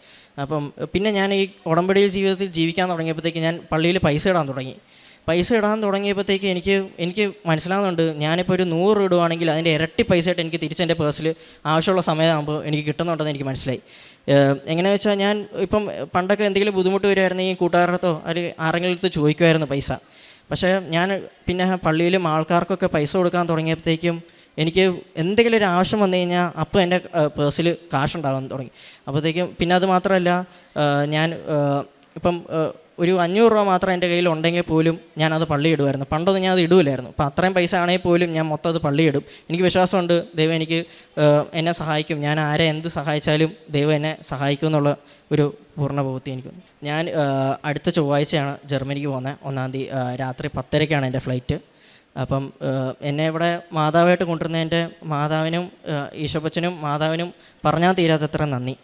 S4: അപ്പം പിന്നെ ഞാൻ ഈ ഉടമ്പടി ജീവിതത്തിൽ ജീവിക്കാൻ തുടങ്ങിയപ്പോഴത്തേക്ക് ഞാൻ പള്ളിയിൽ പൈസ ഇടാൻ തുടങ്ങിയപ്പോഴത്തേക്ക് എനിക്ക് മനസ്സിലാകുന്നുണ്ട്, ഞാനിപ്പോൾ ഒരു 100 ഇടുവാണെങ്കിൽ അതിൻ്റെ ഇരട്ടി പൈസയായിട്ട് എനിക്ക് തിരിച്ചെൻ്റെ പേഴ്സിൽ ആവശ്യമുള്ള സമയമാകുമ്പോൾ എനിക്ക് കിട്ടുന്നുണ്ടെന്ന് എനിക്ക് മനസ്സിലായി. എങ്ങനെയാണെന്ന് വെച്ചാൽ ഞാൻ ഇപ്പം പണ്ടൊക്കെ എന്തെങ്കിലും ബുദ്ധിമുട്ട് വരുമായിരുന്നെങ്കിൽ കൂട്ടുകാരുടെ അല്ലെങ്കിൽ ആരെങ്കിലും അടുത്ത് ചോദിക്കുമായിരുന്നു പൈസ. പക്ഷേ ഞാൻ പിന്നെ പള്ളിയിലും ആൾക്കാർക്കൊക്കെ പൈസ കൊടുക്കാൻ തുടങ്ങിയപ്പോഴത്തേക്കും എനിക്ക് എന്തെങ്കിലും ഒരു ആവശ്യം വന്നു കഴിഞ്ഞാൽ അപ്പോൾ എൻ്റെ പേഴ്സിൽ കാശുണ്ടാകാൻ തുടങ്ങി. അപ്പോഴത്തേക്കും പിന്നെ അത് മാത്രമല്ല, ഞാൻ ഇപ്പം ഒരു 500 രൂപ മാത്രം എൻ്റെ കയ്യിൽ ഉണ്ടെങ്കിൽ പോലും ഞാനത് പള്ളി ഇടുമായിരുന്നു. പണ്ടൊന്നും ഞാൻ അത് ഇടുകയില്ലായിരുന്നു. അപ്പോൾ അത്രയും പൈസ ആണെങ്കിൽ പോലും ഞാൻ മൊത്തം അത് പള്ളി ഇടും. എനിക്ക് വിശ്വാസമുണ്ട് ദൈവം എന്നെ സഹായിക്കും. ഞാൻ ആരെ എന്ത് സഹായിച്ചാലും ദൈവം എന്നെ സഹായിക്കും എന്നുള്ള ഒരു പൂർണ്ണബോധം എനിക്ക്. ഞാൻ അടുത്ത ചൊവ്വാഴ്ചയാണ് ജർമ്മനിക്ക് പോകുന്നത്. 1-ാം തീയതി രാത്രി 10:30-ക്കാണ് എൻ്റെ ഫ്ലൈറ്റ്. അപ്പം എന്നെ ഇവിടെ മാതാവായിട്ട് കൊണ്ടുവരുന്നതിൻ്റെ മാതാവിനും ഈശോപ്പച്ചനും മാതാവിനും പറഞ്ഞാൽ തീരാത്തത്ര നന്ദി.